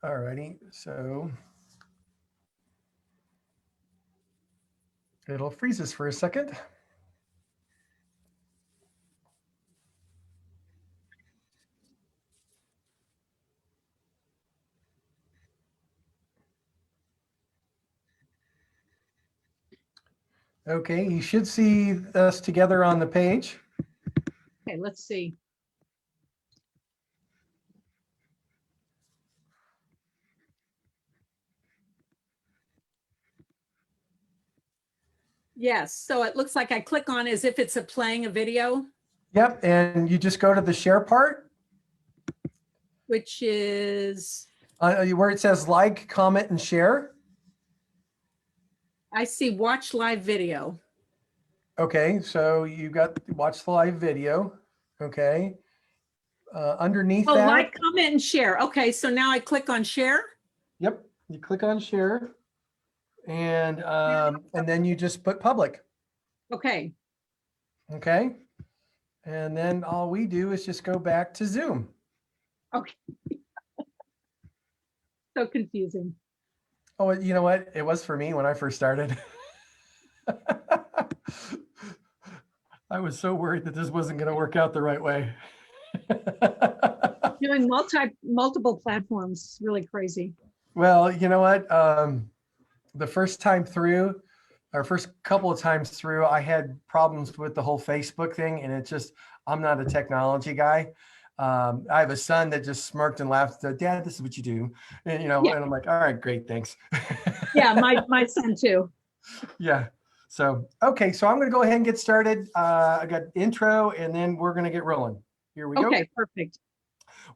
All righty, so it'll freeze us for a second. Okay, you should see us together on the page. Okay, let's see. Yes, so it looks like I click on as if it's playing a video. Yep, and you just go to the share part. Which is? Where it says like, comment, and share. I see watch live video. Okay, so you got watch the live video. Okay. Underneath that. Like, comment, and share. Okay, so now I click on share. Yep, you click on share, and then you just put public. Okay. Okay, and then all we do is just go back to Zoom. Okay. So confusing. Oh, you know what? It was for me when I first started. I was so worried that this wasn't going to work out the right way. Doing multiple platforms is really crazy. Well, you know what? The first time through, our first couple of times through, I had problems with the whole Facebook thing, and I'm not a technology guy. I have a son that just smirked and laughed. Dad, this is what you do, and and I'm like, all right, great, thanks. Yeah, my son too. Yeah. So okay, so I'm going to go ahead and get started. I got intro, and then we're going to get rolling. Here we go. Okay, perfect.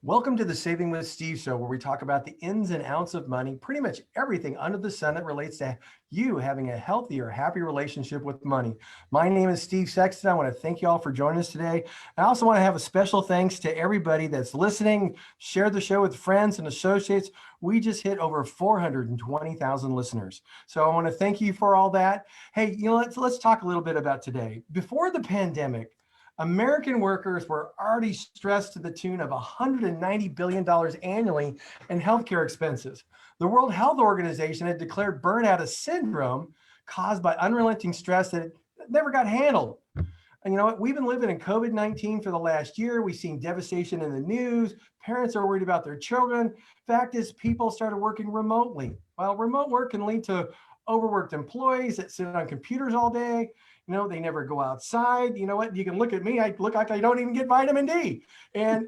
Welcome to the Saving with Steve show, where we talk about the ins and outs of money, pretty much everything under the sun that relates to you having a healthy or happy relationship with money. My name is Steve Sexton. I want to thank you all for joining us today. I also want to have a special thanks to everybody that's listening. Share the show with friends and associates. We just hit over 420,000 listeners. So I want to thank you for all that. Hey, let's talk a little bit about today. Before the pandemic, American workers were already stressed to the tune of $190 billion annually in healthcare expenses. The World Health Organization had declared burnout a syndrome caused by unrelenting stress that never got handled. And you know what? We've been living in COVID-19 for the last year. We've seen devastation in the news. Parents are worried about their children. Fact is, people started working remotely. Well, remote work can lead to overworked employees that sit on computers all day. They never go outside. You know what? You can look at me. I look like I don't even get vitamin D. And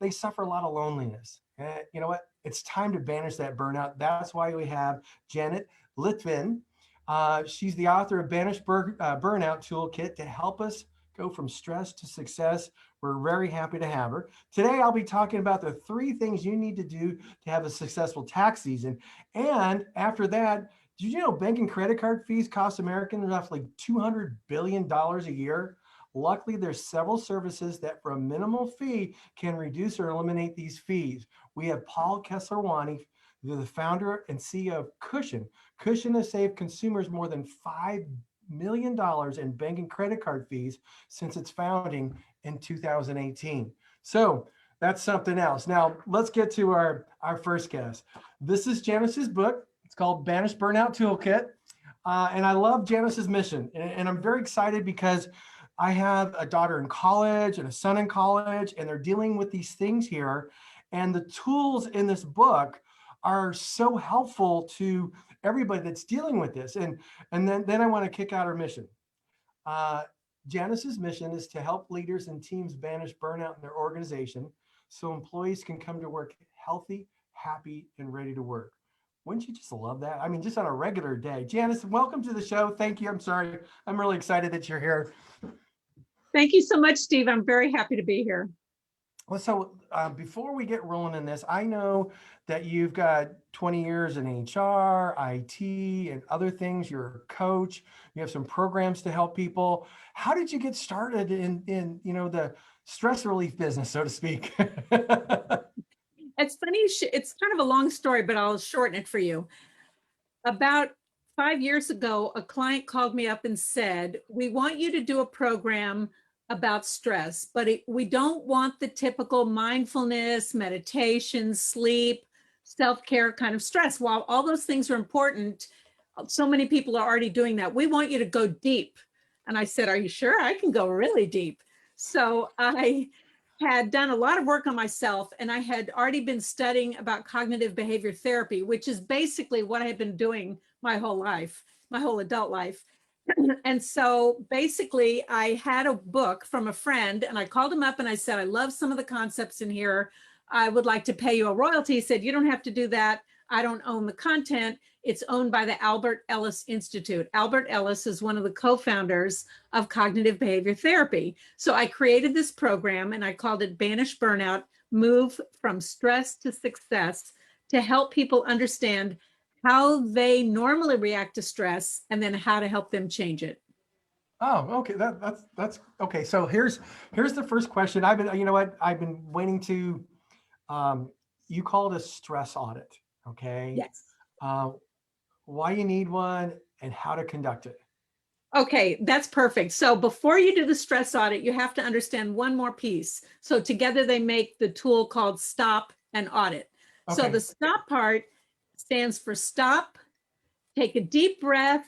they suffer a lot of loneliness. And you know what? It's time to banish that burnout. That's why we have Janice Litvin. She's the author of Banish Burnout Toolkit to help us go from stress to success. We're very happy to have her. Today, I'll be talking about the 3 things you need to do to have a successful tax season. And after that, did you know bank and credit card fees cost Americans roughly $200 billion a year? Luckily, there's several services that for a minimal fee can reduce or eliminate these fees. We have Paul Kesserwani, the founder and CEO of Cushion. Cushion has saved consumers more than $5 million in bank and credit card fees since its founding in 2018. So that's something else. Now, let's get to our first guest. This is Janice's book. It's called Banish Burnout Toolkit. And I love Janice's mission. And I'm very excited because I have a daughter in college and a son in college, and they're dealing with these things here. And the tools in this book are so helpful to everybody that's dealing with this. And then I want to kick out our mission. Janice's mission is to help leaders and teams banish burnout in their organization so employees can come to work healthy, happy, and ready to work. Wouldn't you just love that? I mean, just on a regular day. Janice, welcome to the show. Thank you. I'm sorry. I'm really excited that you're here. Thank you so much, Steve. I'm very happy to be here. Well, so before we get rolling in this, I know that you've got 20 years in HR, IT, and other things. You're a coach. You have some programs to help people. How did you get started in the stress relief business, so to speak? It's funny. It's kind of a long story, but I'll shorten it for you. About 5 years ago, a client called me up and said, we want you to do a program about stress, but we don't want the typical mindfulness, meditation, sleep. self-care kind of stress. While all those things are important, so many people are already doing that. We want you to go deep. And I said, are you sure? I can go really deep. So I had done a lot of work on myself, and I had already been studying about cognitive behavior therapy, which is basically what I had been doing my whole life, my whole adult life. And so basically I had a book from a friend, and I called him up and I said, I love some of the concepts in here. I would like to pay you a royalty. He said, you don't have to do that. I don't own the content. It's owned by the Albert Ellis Institute. Albert Ellis is one of the co-founders of cognitive behavior therapy. So I created this program and I called it Banish Burnout, Move from Stress to Success, to help people understand how they normally react to stress and then how to help them change it. Oh, okay. That's okay. So here's the first question. I've been waiting to, you call it a stress audit. Okay. Yes. Why you need one and how to conduct it. Okay, that's perfect. So before you do the stress audit, you have to understand one more piece. So together they make the tool called Stop and Audit. So Okay. the stop part stands for stop, take a deep breath,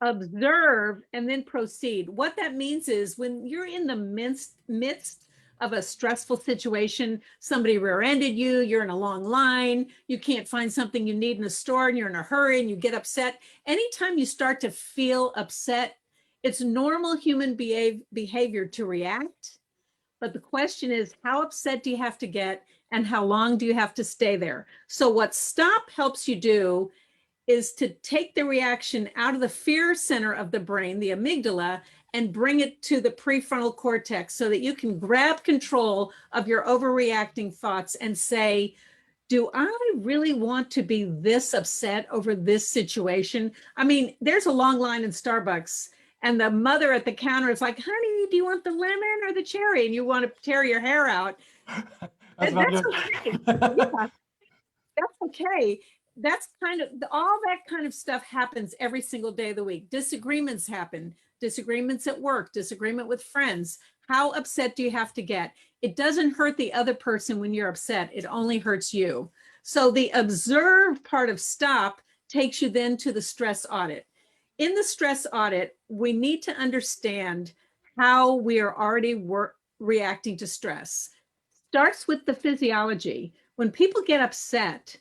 observe, and then proceed. What that means is when you're in the midst of a stressful situation, somebody rear-ended you, you're in a long line, you can't find something you need in a store and you're in a hurry and you get upset. Anytime you start to feel upset, it's normal human behavior to react. But the question is, how upset do you have to get and how long do you have to stay there? So what stop helps you do is to take the reaction out of the fear center of the brain, the amygdala, and bring it to the prefrontal cortex so that you can grab control of your overreacting thoughts and say, do I really want to be this upset over this situation? I mean, there's a long line in Starbucks and the mother at the counter is like, honey, do you want the lemon or the cherry? And you want to tear your hair out. That's okay. Yeah, that's okay. That's kind of all that kind of stuff happens every single day of the week. Disagreements happen, disagreements at work, disagreement with friends. How upset do you have to get? It doesn't hurt the other person when you're upset. It only hurts you. So the observe part of stop takes you then to the stress audit. In the stress audit, we need to understand how we are already reacting to stress. Starts with the physiology. When people get upset,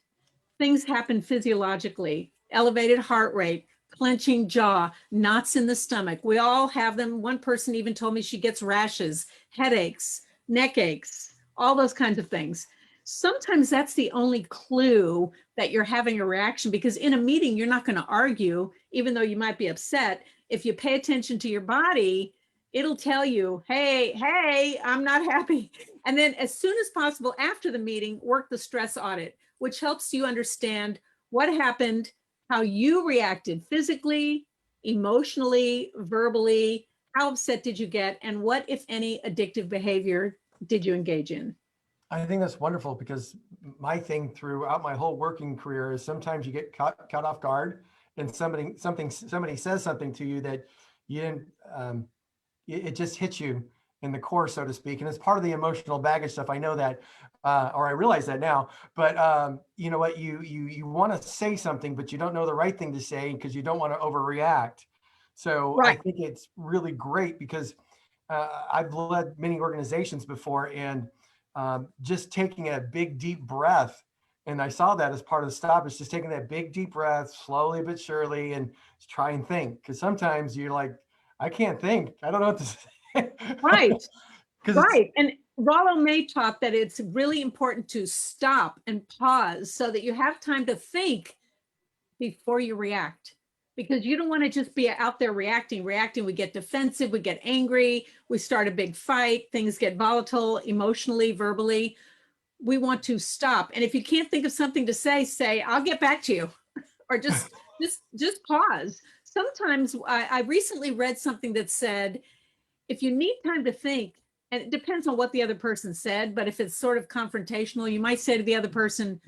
things happen physiologically, elevated heart rate, clenching jaw, knots in the stomach. We all have them. One person even told me she gets rashes, headaches, neck aches, all those kinds of things. Sometimes that's the only clue that you're having a reaction, because in a meeting, you're not going to argue, even though you might be upset. If you pay attention to your body, it'll tell you, hey, I'm not happy. And then as soon as possible after the meeting, work the stress audit, which helps you understand what happened, how you reacted physically, emotionally, verbally, how upset did you get, and what, if any, addictive behavior did you engage in? I think that's wonderful because my thing throughout my whole working career is sometimes you get caught off guard and somebody says something to you that you didn't, it just hits you in the core, so to speak. And it's part of the emotional baggage stuff. I know that, or I realize that now, but you know what, you want to say something, but you don't know the right thing to say because you don't want to overreact. So Right. I think it's really great because I've led many organizations before, and just taking a big, deep breath. And I saw that as part of the stop. It's just taking that big, deep breath slowly but surely and try and think. Because sometimes you're like, I can't think. I don't know what to say. Right. Because Right. And Rollo May taught that it's really important to stop and pause so that you have time to think before you react, because you don't want to just be out there reacting. We get defensive, we get angry, we start a big fight, things get volatile emotionally, verbally. We want to stop. And if you can't think of something to say, I'll get back to you, or just pause. Sometimes I recently read something that said, if you need time to think, and it depends on what the other person said, but if it's sort of confrontational, you might say to the other person,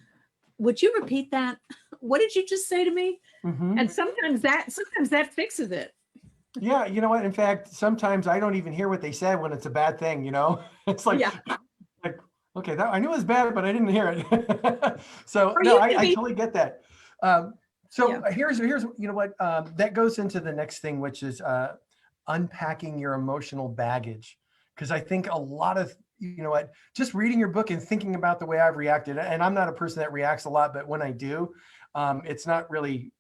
would you repeat that? What did you just say to me? And sometimes that fixes it. yeah, you know what? In fact, sometimes I don't even hear what they said when it's a bad thing. It's like, Yeah. like Okay, that I knew it was bad, but I didn't hear it. So Or no, you I, can I be, totally get that. Um, so yeah. here's you know what that goes into the next thing, which is unpacking your emotional baggage. Because I think a lot of you know what, just reading your book and thinking about the way I've reacted, and I'm not a person that reacts a lot, but when I do, it's not really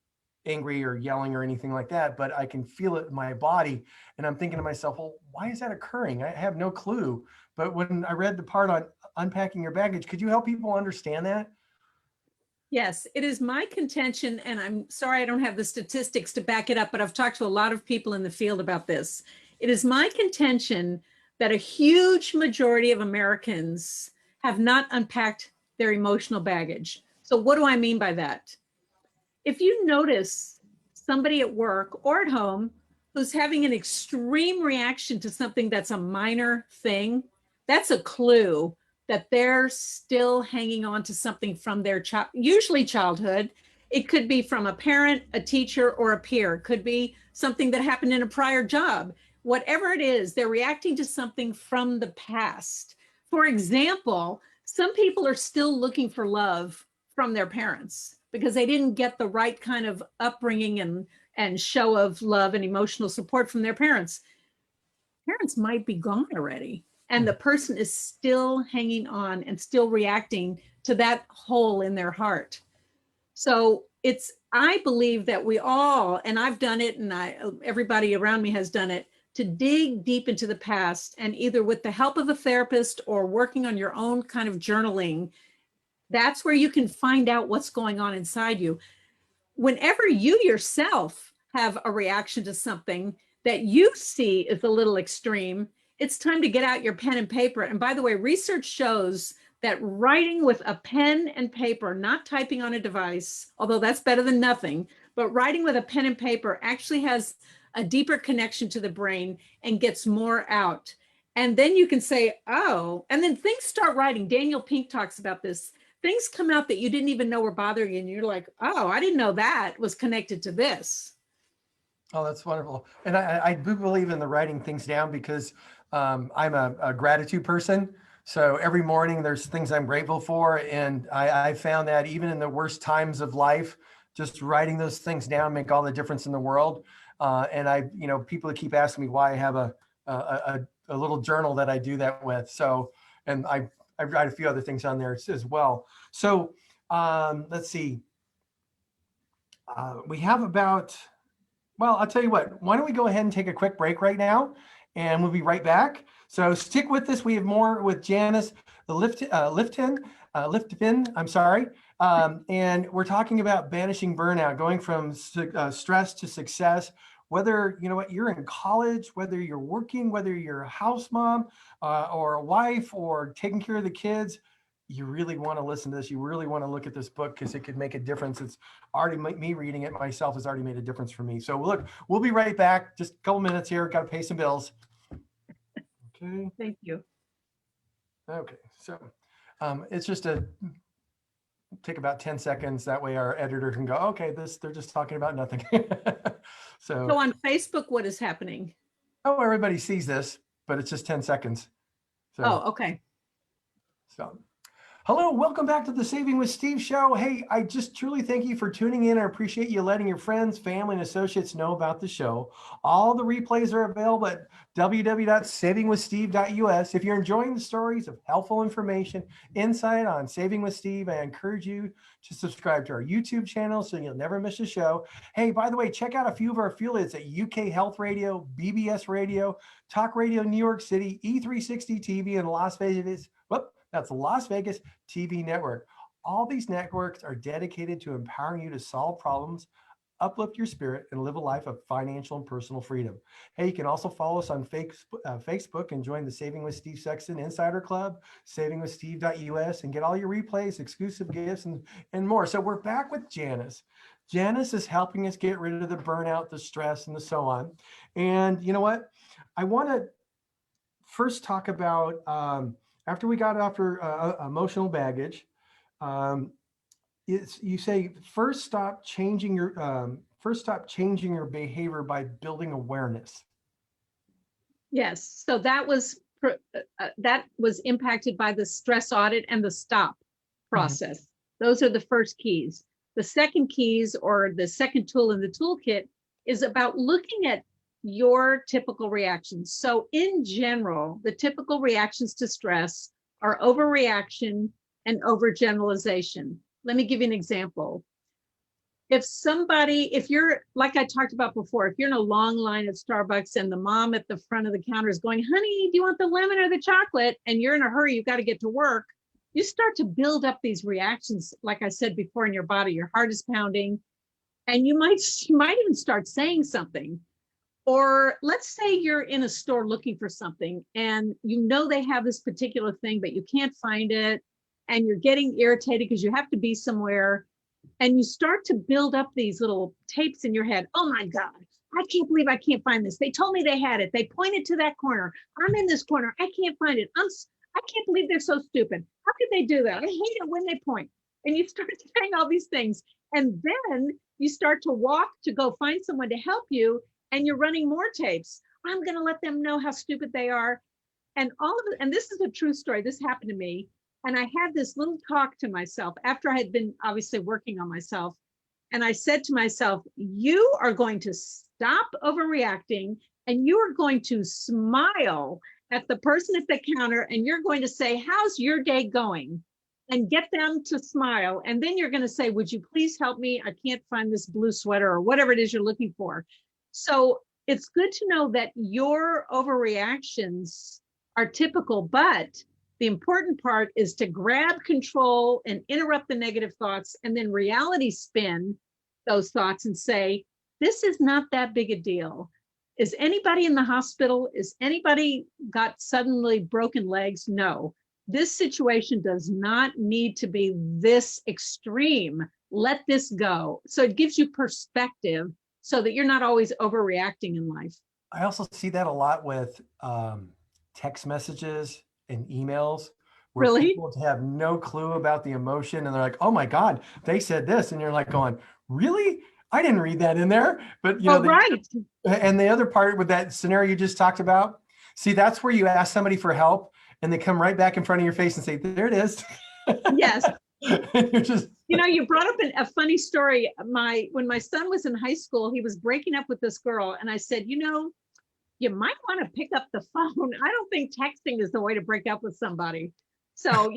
angry or yelling or anything like that, but I can feel it in my body. And I'm thinking to myself, well, why is that occurring? I have no clue. But when I read the part on unpacking your baggage, could you help people understand that? Yes, it is my contention, and I'm sorry I don't have the statistics to back it up, but I've talked to a lot of people in the field about this. It is my contention that a huge majority of Americans have not unpacked their emotional baggage. So, what do I mean by that? If you notice somebody at work or at home who's having an extreme reaction to something that's a minor thing, that's a clue that they're still hanging on to something from their child, usually childhood. It could be from a parent, a teacher, or a peer. It could be something that happened in a prior job. Whatever it is, they're reacting to something from the past. For example, some people are still looking for love from their parents because they didn't get the right kind of upbringing and show of love and emotional support from their parents. Parents might be gone already, and the person is still hanging on and still reacting to that hole in their heart. So it's, I believe that we all, and I've done it, and everybody around me has done it, to dig deep into the past, and either with the help of a therapist or working on your own kind of journaling, that's where you can find out what's going on inside you. Whenever you yourself have a reaction to something that you see is a little extreme, it's time to get out your pen and paper. And by the way, research shows that writing with a pen and paper, not typing on a device, although that's better than nothing, but writing with a pen and paper actually has a deeper connection to the brain and gets more out. And then you can say, oh, and then things start writing. Daniel Pink talks about this. Things come out that you didn't even know were bothering you. And you're like, oh, I didn't know that was connected to this. Oh, that's wonderful. And I do believe in the writing things down because I'm a gratitude person. So every morning there's things I'm grateful for. And I found that even in the worst times of life, just writing those things down make all the difference in the world. And you know, people that keep asking me why I have a little journal that I do that with. So, and I write a few other things on there as well. So let's see. We have about well, I'll tell you what, why don't we go ahead and take a quick break right now and we'll be right back. So stick with us. We have more with Janice Litvin, I'm sorry. And we're talking about banishing burnout, going from stress to success, whether, you know what, you're in college, whether you're working, whether you're a house mom or a wife or taking care of the kids, you really want to listen to this. You really want to look at this book because it could make a difference. It's already me reading it myself has already made a difference for me. So look, we'll be right back. Just a couple minutes here. Got to pay some bills. Okay. Thank you. Okay. So it's just a take about 10 seconds. That way our editor can go, okay, they're just talking about nothing. So So, on Facebook, what is happening? oh, everybody sees this, but it's just 10 seconds. So, Oh, okay. so hello, welcome back to the Saving with Steve show. Hey, I just truly thank you for tuning in. I appreciate you letting your friends, family, and associates know about the show. All the replays are available at www.savingwithsteve.us. If you're enjoying the stories of helpful information, insight on Saving with Steve, I encourage you to subscribe to our YouTube channel so you'll never miss a show. Hey, by the way, check out a few of our affiliates at UK Health Radio, BBS Radio, Talk Radio New York City, E360 TV, and Las Vegas. That's Las Vegas TV network. All these networks are dedicated to empowering you to solve problems, uplift your spirit, and live a life of financial and personal freedom. Hey, you can also follow us on Facebook and join the Saving with Steve Sexton Insider Club, savingwithsteve.us, and get all your replays, exclusive gifts, and more. So we're back with Janice. Janice is helping us get rid of the burnout, the stress, and the so on. And you know what? I want to first talk about after we got after emotional baggage. Um, you say first stop changing your behavior by building awareness. Yes. So that was that was impacted by the stress audit and the stop process. Those are the first keys. The second keys, or the second tool in the toolkit, is about looking at your typical reactions. So in general, the typical reactions to stress are overreaction and overgeneralization. Let me give you an example. If you're, like I talked about before, if you're in a long line at Starbucks and the mom at the front of the counter is going, honey, do you want the lemon or the chocolate? And you're in a hurry, you've got to get to work. You start to build up these reactions, like I said before, in your body. Your heart is pounding, and you might even start saying something. Or let's say you're in a store looking for something and you know they have this particular thing, but you can't find it, and you're getting irritated because you have to be somewhere, and you start to build up these little tapes in your head. Oh my God, I can't believe I can't find this. They told me they had it. They pointed to that corner. I'm in this corner. I can't find it. I can't believe they're so stupid. How could they do that? I hate it when they point. And you start saying all these things. And then you start to walk to go find someone to help you, and you're running more tapes. I'm going to let them know how stupid they are. And all of it, and this is a true story. This happened to me. And I had this little talk to myself after I had been obviously working on myself. And I said to myself, you are going to stop overreacting, and you are going to smile at the person at the counter, and you're going to say, how's your day going? And get them to smile. And then you're going to say, would you please help me? I can't find this blue sweater, or whatever it is you're looking for. So it's good to know that your overreactions are typical, but the important part is to grab control and interrupt the negative thoughts, and then reality spin those thoughts and say, this is not that big a deal. Is anybody in the hospital? Is anybody got suddenly broken legs? No. This situation does not need to be this extreme. Let this go. So it gives you perspective so that you're not always overreacting in life. I also see that a lot with text messages and emails, where Really? people have no clue about the emotion, and they're like, oh my God, they said this. And you're like going, really? I didn't read that in there. But you know, right. And the other part with that scenario you just talked about, see, that's where you ask somebody for help and they come right back in front of your face and say, there it is. Yes. You're just, you brought up a funny story. When my son was in high school, he was breaking up with this girl. And I said, you might want to pick up the phone. I don't think texting is the way to break up with somebody. So,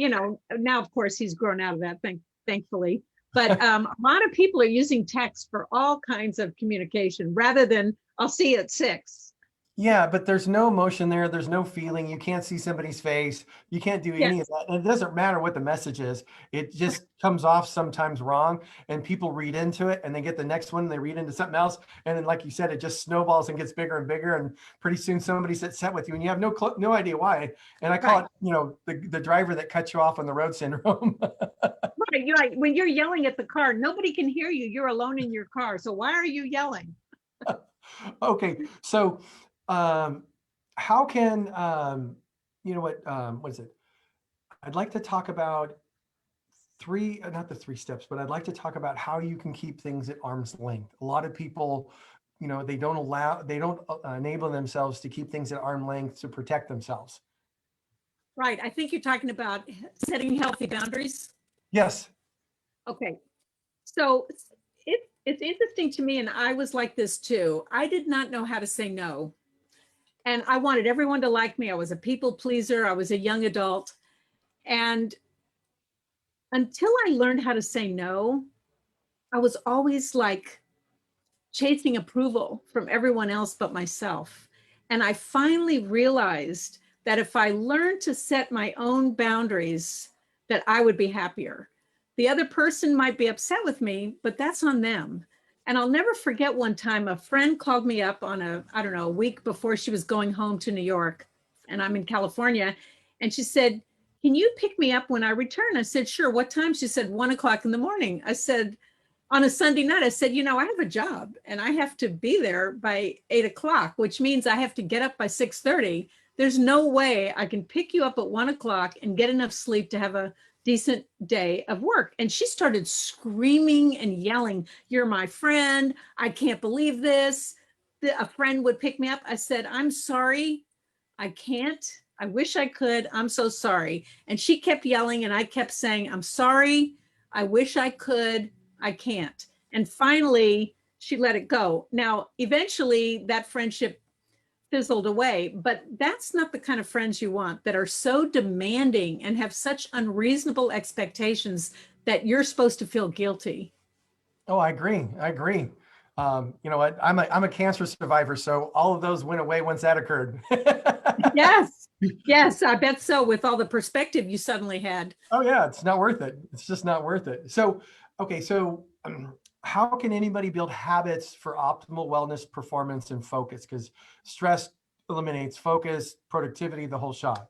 now, of course, he's grown out of that, thankfully. But a lot of people are using text for all kinds of communication rather than, I'll see you at 6. yeah, but there's no emotion there. There's no feeling. You can't see somebody's face. You can't do any of that. And it doesn't matter what the message is. It just comes off sometimes wrong, and people read into it, and they get the next one, and they read into something else. And then, like you said, it just snowballs and gets bigger and bigger. And pretty soon somebody's upset with you, and you have no idea why. And I call it, the driver that cuts you off on the road syndrome. Right. You're like, when you're yelling at the car, nobody can hear you. You're alone in your car. So why are you yelling? Okay. So, how can, what is it? I'd like to talk about not the 3 steps, but I'd like to talk about how you can keep things at arm's length. A lot of people, they don't enable themselves to keep things at arm's length to protect themselves. Right. I think you're talking about setting healthy boundaries. Yes. Okay. So it's interesting to me, and I was like this too. I did not know how to say no. And I wanted everyone to like me. I was a people pleaser. I was a young adult. And until I learned how to say no, I was always like chasing approval from everyone else but myself. And I finally realized that if I learned to set my own boundaries, that I would be happier. The other person might be upset with me, but that's on them. And I'll never forget one time a friend called me up on a week before she was going home to New York, and I'm in California. And she said, can you pick me up when I return? I said, sure. What time? She said, 1:00 in the morning. I said, on a Sunday night, I said, I have a job and I have to be there by 8:00, which means I have to get up by 6:30. There's no way I can pick you up at 1:00 and get enough sleep to have a decent day of work. And she started screaming and yelling, you're my friend. I can't believe this. A friend would pick me up. I said, I'm sorry, I can't. I wish I could. I'm so sorry. And she kept yelling and I kept saying, I'm sorry. I wish I could. I can't. And finally, she let it go. Now, eventually that friendship fizzled away, but that's not the kind of friends you want, that are so demanding and have such unreasonable expectations that you're supposed to feel guilty. Oh, I agree. I agree. You know what? I'm a cancer survivor, so all of those went away once that occurred. Yes. Yes, I bet so, with all the perspective you suddenly had. Oh yeah, it's not worth it. It's just not worth it. So, okay, so how can anybody build habits for optimal wellness, performance, and focus? Because stress eliminates focus, productivity, the whole shot.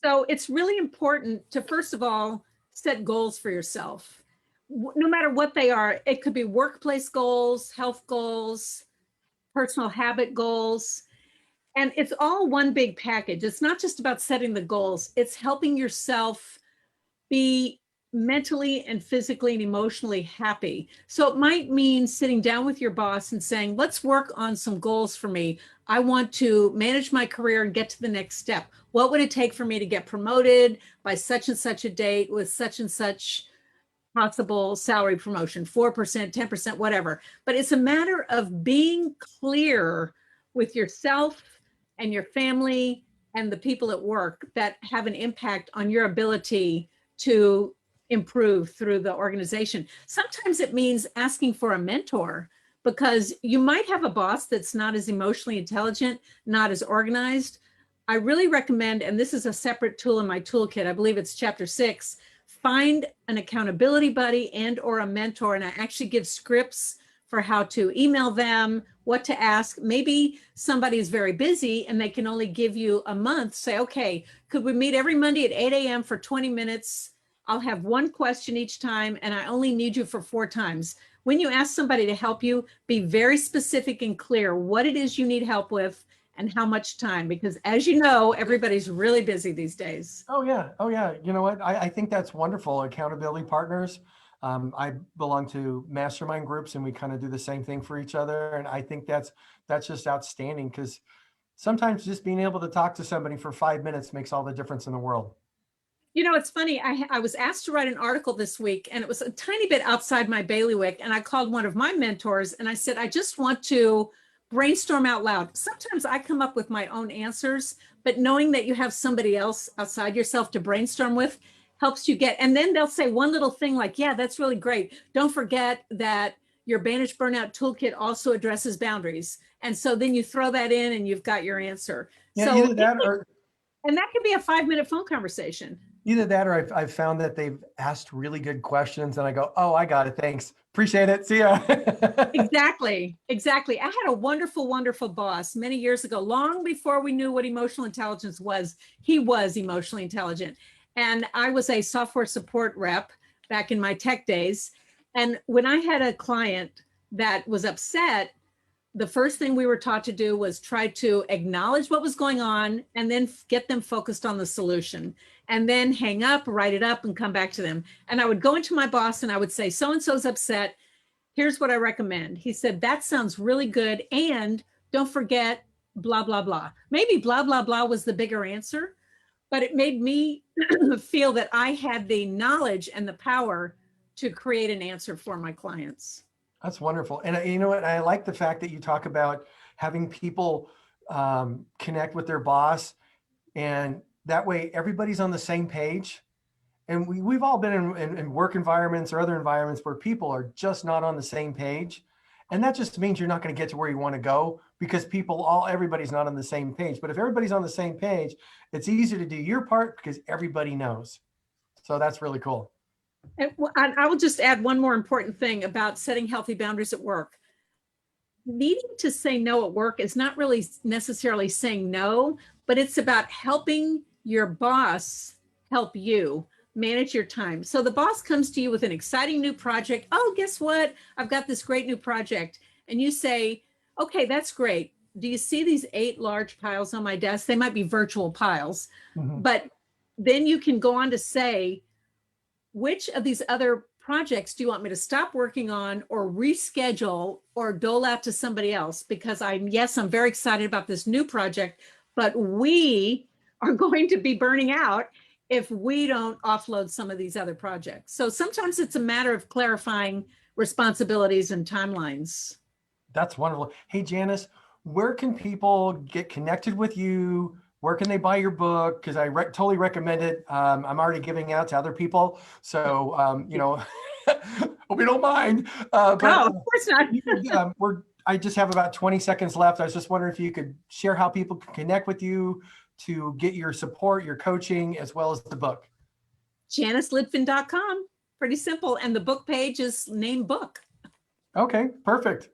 So it's really important to, first of all, set goals for yourself. No matter what they are, it could be workplace goals, health goals, personal habit goals. And it's all one big package. It's not just about setting the goals, it's helping yourself be mentally and physically and emotionally happy. So it might mean sitting down with your boss and saying, let's work on some goals for me. I want to manage my career and get to the next step. What would it take for me to get promoted by such and such a date with such and such possible salary promotion, 4%, 10%, whatever. But it's a matter of being clear with yourself and your family and the people at work that have an impact on your ability to improve through the organization. Sometimes it means asking for a mentor, because you might have a boss that's not as emotionally intelligent, not as organized. I really recommend, and this is a separate tool in my toolkit, I believe it's chapter 6, find an accountability buddy and or a mentor. And I actually give scripts for how to email them, what to ask. Maybe somebody is very busy and they can only give you a month. Say, okay, could we meet every Monday at 8 a.m. for 20 minutes? I'll have one question each time and I only need you for 4 times. When you ask somebody to help you, be very specific and clear what it is you need help with and how much time, because as you know, everybody's really busy these days. Oh yeah. Oh yeah. You know what? I think that's wonderful. Accountability partners. I belong to mastermind groups and we kind of do the same thing for each other. And I think that's just outstanding, because sometimes just being able to talk to somebody for 5 minutes makes all the difference in the world. You know, it's funny. I was asked to write an article this week and it was a tiny bit outside my bailiwick. And I called one of my mentors and I said, I just want to brainstorm out loud. Sometimes I come up with my own answers, but knowing that you have somebody else outside yourself to brainstorm with helps you get, and then they'll say one little thing like, yeah, that's really great. Don't forget that your Banish Burnout toolkit also addresses boundaries. And so then you throw that in and you've got your answer. Yeah, So, either that or and that could be a 5-minute phone conversation. I've found that they've asked really good questions and I go, oh, I got it. Thanks. Appreciate it. See ya. Exactly. Exactly. I had a wonderful, wonderful boss many years ago, long before we knew what emotional intelligence was. He was emotionally intelligent. And I was a software support rep back in my tech days. And when I had a client that was upset, the first thing we were taught to do was try to acknowledge what was going on and then get them focused on the solution, and then hang up, write it up, and come back to them. And I would go into my boss and I would say, so-and-so's upset. Here's what I recommend. He said, that sounds really good. And don't forget, blah, blah, blah. Maybe blah, blah, blah was the bigger answer, but it made me feel that I had the knowledge and the power to create an answer for my clients. That's wonderful. And you know what? I like the fact that you talk about having people connect with their boss, and that way everybody's on the same page. And we've all been in work environments or other environments where people are just not on the same page. And that just means you're not going to get to where you want to go, because everybody's not on the same page. But if everybody's on the same page, it's easier to do your part because everybody knows. So that's really cool. And I will just add one more important thing about setting healthy boundaries at work. Needing to say no at work is not really necessarily saying no, but it's about helping your boss help you manage your time. So the boss comes to you with an exciting new project. Oh, guess what? I've got this great new project. And you say, okay, that's great. Do you see these 8 large piles on my desk? They might be virtual piles, but then you can go on to say, which of these other projects do you want me to stop working on or reschedule or dole out to somebody else? Because I'm very excited about this new project, but we are going to be burning out if we don't offload some of these other projects. So sometimes it's a matter of clarifying responsibilities and timelines. That's wonderful. Hey, Janice, where can people get connected with you? Where can they buy your book? Because I totally recommend it. I'm already giving it out to other people. So, hope you don't mind. No, of course not. I just have about 20 seconds left. I was just wondering if you could share how people can connect with you to get your support, your coaching, as well as the book. JaniceLitvin.com. Pretty simple. And the book page is named book. Okay, perfect.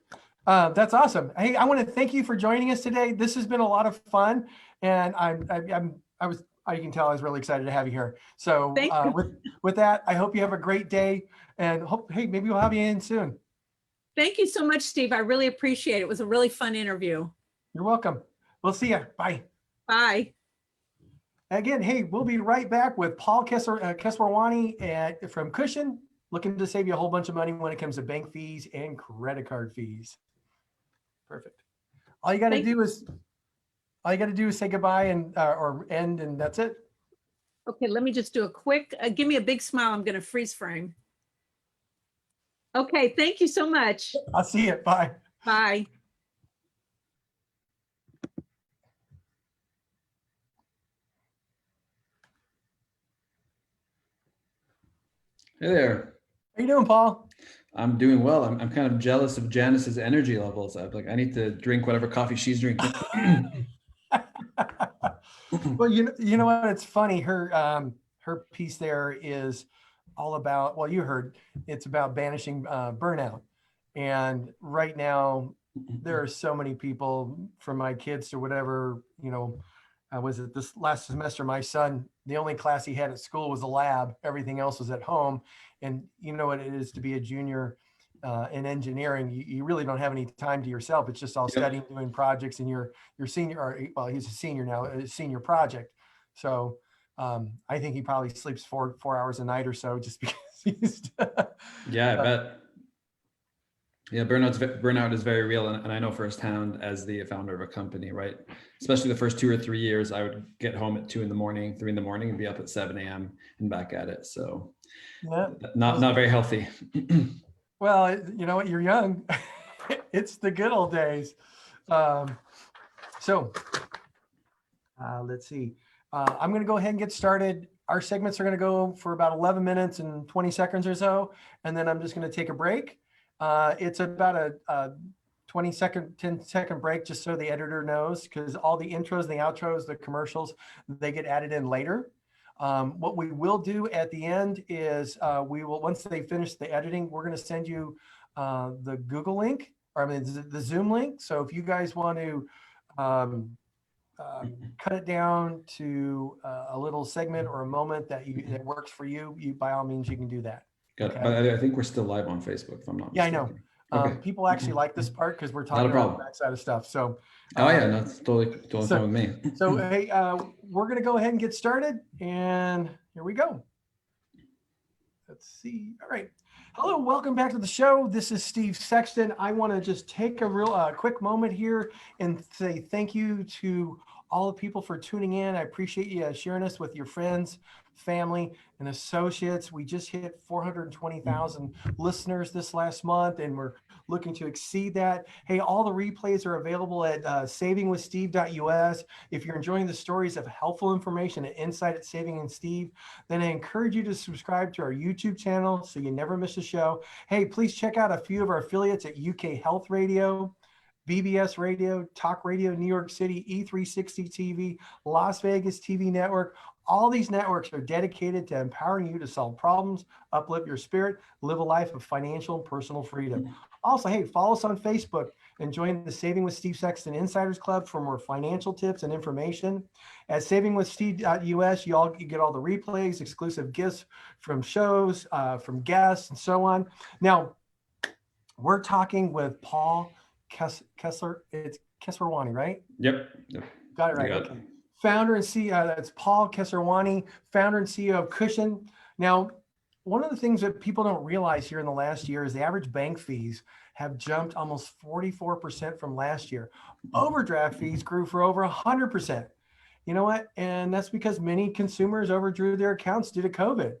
That's awesome. Hey, I want to thank you for joining us today. This has been a lot of fun, and I can tell I was really excited to have you here. So with that, I hope you have a great day, and hey, maybe we'll have you in soon. Thank you so much, Steve. I really appreciate it. It was a really fun interview. You're welcome. We'll see you. Bye. Bye. Again, hey, we'll be right back with Paul Kesserwani from Cushion, looking to save you a whole bunch of money when it comes to bank fees and credit card fees. Perfect. All you got to do is say goodbye and or end, and that's it. Okay, let me just do a quick, give me a big smile. I'm going to freeze frame. Okay, thank you so much. I'll see you. Bye. Bye. Hey there. How you doing, Paul? I'm doing well. I'm kind of jealous of Janice's energy levels. I need to drink whatever coffee she's drinking. Well, you know what? It's funny. Her piece there is all about, well, you heard, it's about banishing burnout. And right now, there are so many people, from my kids to whatever, was it this last semester, my son, the only class he had at school was a lab. Everything else was at home. And you know what it is to be a junior in engineering. You really don't have any time to yourself. It's just all studying, doing projects, and your senior, or well, he's a senior now, a senior project. So I think he probably sleeps four hours a night or so, just because he's. Yeah, I bet. Yeah, burnout is very real, and I know firsthand as the founder of a company, right? Especially the first 2 or 3 years, I would get home at 2 in the morning, 3 in the morning, and be up at 7 a.m. and back at it. So, not very healthy. Well, you know what? You're young. It's the good old days. So let's see. I'm going to go ahead and get started. Our segments are going to go for about 11 minutes and 20 seconds or so, and then I'm just going to take a break. It's about a 10-second break, just so the editor knows, because all the intros, the outros, the commercials, they get added in later. What we will do at the end is once they finish the editing, we're going to send you the Google link, or the Zoom link. So if you guys want to cut it down to a little segment or a moment that works for you, by all means, you can do that. Got it. But I think we're still live on Facebook, if I'm not mistaken. I know. Okay. People actually like this part because we're talking about the backside of stuff. So. That's totally fine with me. So hey, we're going to go ahead and get started, and here we go. Let's see. All right. Hello, welcome back to the show. This is Steve Sexton. I want to just take a real quick moment here and say thank you to all the people for tuning in. I appreciate you sharing us with your friends, family, and associates. We just hit 420,000 listeners this last month, and we're looking to exceed that. Hey, all the replays are available at savingwithsteve.us. If you're enjoying the stories of helpful information and insight at Saving and Steve, then I encourage you to subscribe to our YouTube channel so you never miss a show. Hey, please check out a few of our affiliates at UK Health Radio, BBS Radio, Talk Radio, New York City, E360 TV, Las Vegas TV Network. All these networks are dedicated to empowering you to solve problems, uplift your spirit, live a life of financial and personal freedom. Also, hey, follow us on Facebook and join the Saving with Steve Sexton Insiders Club for more financial tips and information. At savingwithsteve.us, you get all the replays, exclusive gifts from shows, from guests, and so on. Now, we're talking with Paul Kesserwani, right? Yep. Got it right. Okay. Founder and CEO, that's Paul Kesserwani, founder and CEO of Cushion. Now, one of the things that people don't realize here in the last year is the average bank fees have jumped almost 44% from last year. Overdraft fees grew for over 100%. You know what? And that's because many consumers overdrew their accounts due to COVID.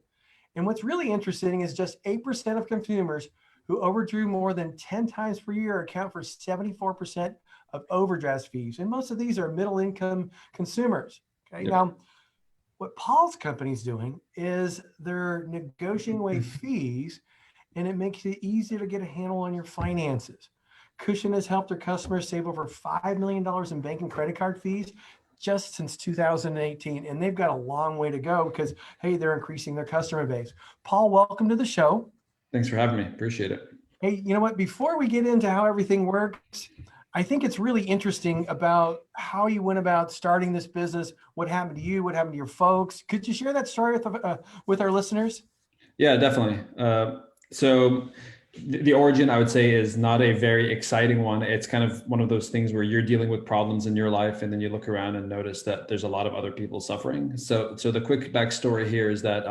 And what's really interesting is just 8% of consumers who overdrew more than 10 times per year account for 74% of overdraft fees. And most of these are middle income consumers. Okay. Yep. Now, what Paul's company is doing is they're negotiating away fees, and it makes it easier to get a handle on your finances. Cushion has helped their customers save over $5 million in bank and credit card fees just since 2018. And they've got a long way to go because, hey, they're increasing their customer base. Paul, welcome to the show. Thanks for having me. Appreciate it. Hey, you know what? Before we get into how everything works, I think it's really interesting about how you went about starting this business. What happened to you? What happened to your folks? Could you share that story with our listeners? Yeah, definitely. So the origin, I would say, is not a very exciting one. It's kind of one of those things where you're dealing with problems in your life, and then you look around and notice that there's a lot of other people suffering. So the quick backstory here is that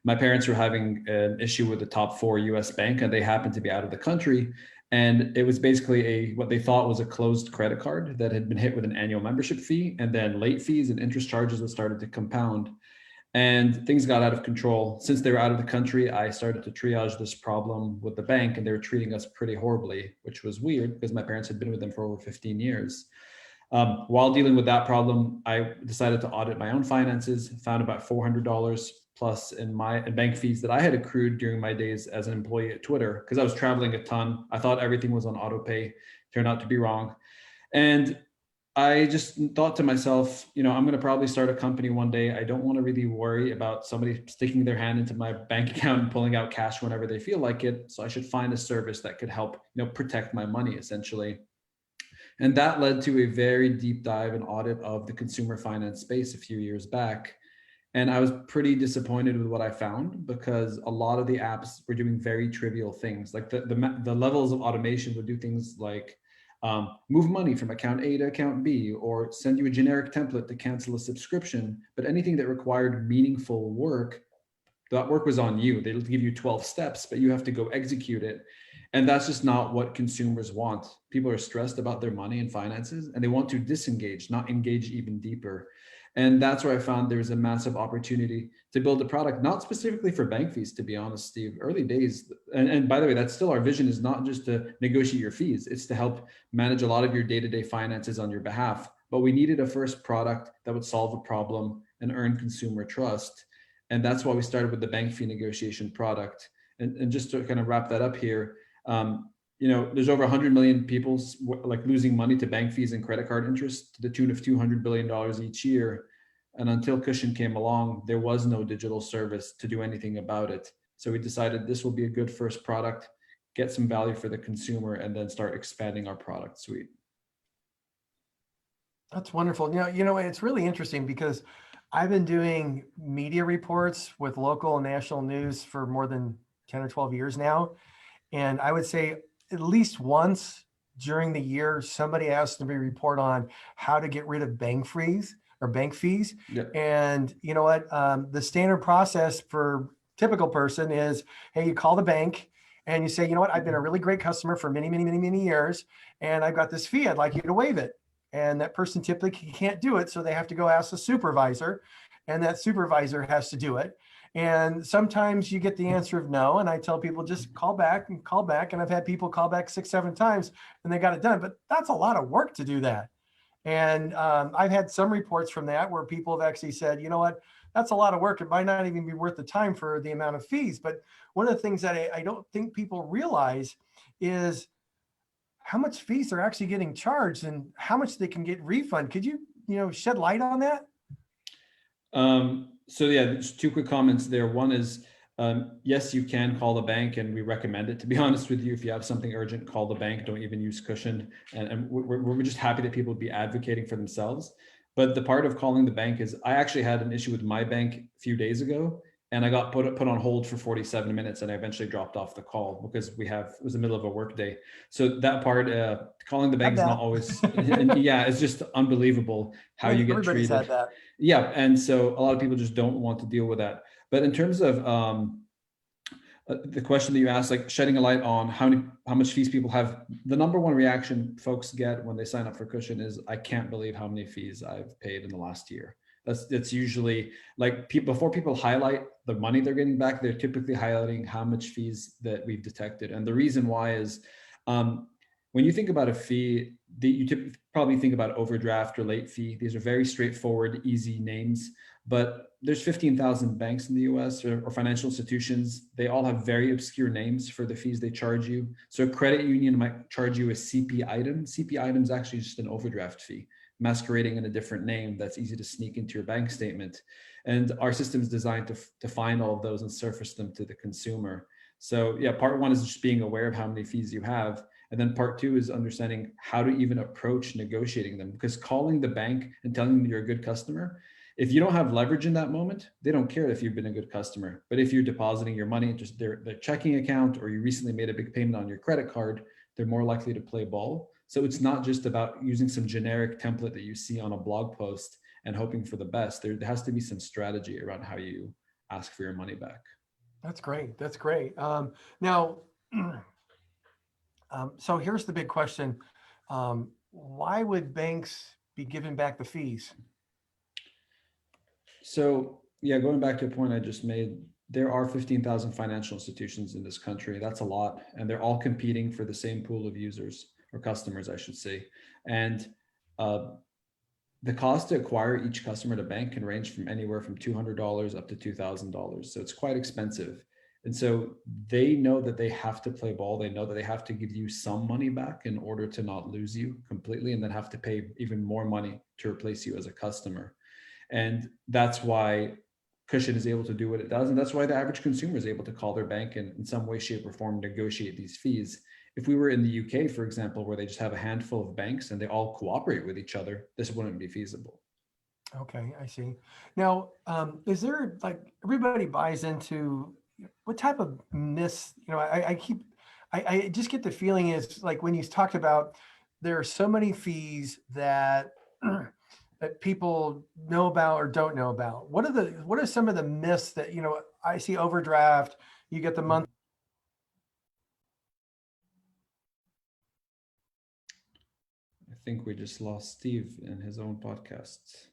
my parents were having an issue with the top 4 US bank, and they happened to be out of the country. And it was basically what they thought was a closed credit card that had been hit with an annual membership fee, and then late fees and interest charges that started to compound. And things got out of control. Since they were out of the country, I started to triage this problem with the bank, and they were treating us pretty horribly, which was weird because my parents had been with them for over 15 years. While dealing with that problem, I decided to audit my own finances, found about $400 plus in bank fees that I had accrued during my days as an employee at Twitter, because I was traveling a ton. I thought everything was on auto pay, turned out to be wrong. And I just thought to myself, I'm going to probably start a company one day. I don't want to really worry about somebody sticking their hand into my bank account and pulling out cash whenever they feel like it. So I should find a service that could help, protect my money, essentially. And that led to a very deep dive and audit of the consumer finance space a few years back. And I was pretty disappointed with what I found, because a lot of the apps were doing very trivial things. Like the levels of automation would do things like move money from account A to account B, or send you a generic template to cancel a subscription. But anything that required meaningful work, that work was on you. They'll give you 12 steps, but you have to go execute it. And that's just not what consumers want. People are stressed about their money and finances, and they want to disengage, not engage even deeper. And that's where I found there's a massive opportunity to build a product, not specifically for bank fees, to be honest, Steve. Early days, and by the way, that's still our vision, is not just to negotiate your fees. It's to help manage a lot of your day-to-day finances on your behalf. But we needed a first product that would solve a problem and earn consumer trust. And that's why we started with the bank fee negotiation product. And just to kind of wrap that up here, there's over 100 million people like losing money to bank fees and credit card interest to the tune of $200 billion each year. And until Cushion came along, there was no digital service to do anything about it. So we decided this will be a good first product, get some value for the consumer, and then start expanding our product suite. That's wonderful. It's really interesting because I've been doing media reports with local and national news for more than 10 or 12 years now. And I would say at least once during the year, somebody asked me to report on how to get rid of bank fees. Yeah. And you know what? The standard process for typical person is, hey, you call the bank and you say, you know what? I've been a really great customer for many, many, many, many years, and I've got this fee. I'd like you to waive it. And that person typically can't do it. So they have to go ask the supervisor, and that supervisor has to do it. And sometimes you get the answer of no. And I tell people, just call back. And I've had people call back 6, 7 times and they got it done. But that's a lot of work to do that. And I've had some reports from that where people have actually said, you know what, that's a lot of work. It might not even be worth the time for the amount of fees. But one of the things that I don't think people realize is how much fees they're actually getting charged and how much they can get refund. Could you, shed light on that? So yeah, there's 2 quick comments there. One is, yes, you can call the bank, and we recommend it. To be honest with you, if you have something urgent, call the bank. Don't even use Cushion. And we're just happy that people be advocating for themselves. But the part of calling the bank is, I actually had an issue with my bank a few days ago, and I got put on hold for 47 minutes, and I eventually dropped off the call because it was the middle of a work day. So that part, calling the bank is not always, and yeah, it's just unbelievable how you get treated. Had that. Yeah. And so a lot of people just don't want to deal with that. But in terms of The question that you asked, like shedding a light on how much fees people have. The number one reaction folks get when they sign up for Cushion is, I can't believe how many fees I've paid in the last year. That's usually like before people highlight the money they're getting back, they're typically highlighting how much fees that we've detected. And the reason why is, when you think about a fee, you probably think about overdraft or late fee. These are very straightforward, easy names. But there's 15,000 banks in the US, or financial institutions. They all have very obscure names for the fees they charge you. So a credit union might charge you a CP item. CP item is actually just an overdraft fee masquerading in a different name that's easy to sneak into your bank statement. And our system is designed to find all of those and surface them to the consumer. So yeah, part one is just being aware of how many fees you have. And then part two is understanding how to even approach negotiating them, because calling the bank and telling them you're a good customer, if you don't have leverage in that moment, they don't care if you've been a good customer. But if you're depositing your money into their checking account, or you recently made a big payment on your credit card, they're more likely to play ball. So it's not just about using some generic template that you see on a blog post and hoping for the best. There has to be some strategy around how you ask for your money back. That's great. That's great. Now, so here's the big question. Why would banks be giving back the fees? So yeah, going back to a point I just made, there are 15,000 financial institutions in this country. That's a lot. And they're all competing for the same pool of users, or customers, I should say. And the cost to acquire each customer at a bank can range from anywhere from $200 up to $2,000. So it's quite expensive. And so they know that they have to play ball. They know that they have to give you some money back in order to not lose you completely, and then have to pay even more money to replace you as a customer. And that's why Cushion is able to do what it does. And that's why the average consumer is able to call their bank and in some way, shape, or form negotiate these fees. If we were in the UK, for example, where they just have a handful of banks and they all cooperate with each other, this wouldn't be feasible. Okay, I see. Now, is there, like, everybody buys into what type of myths? I just get the feeling is like when you talked about there are so many fees that that people know about or don't know about. What are some of the myths that, I see overdraft, you get the month. I think we just lost Steve in his own podcast.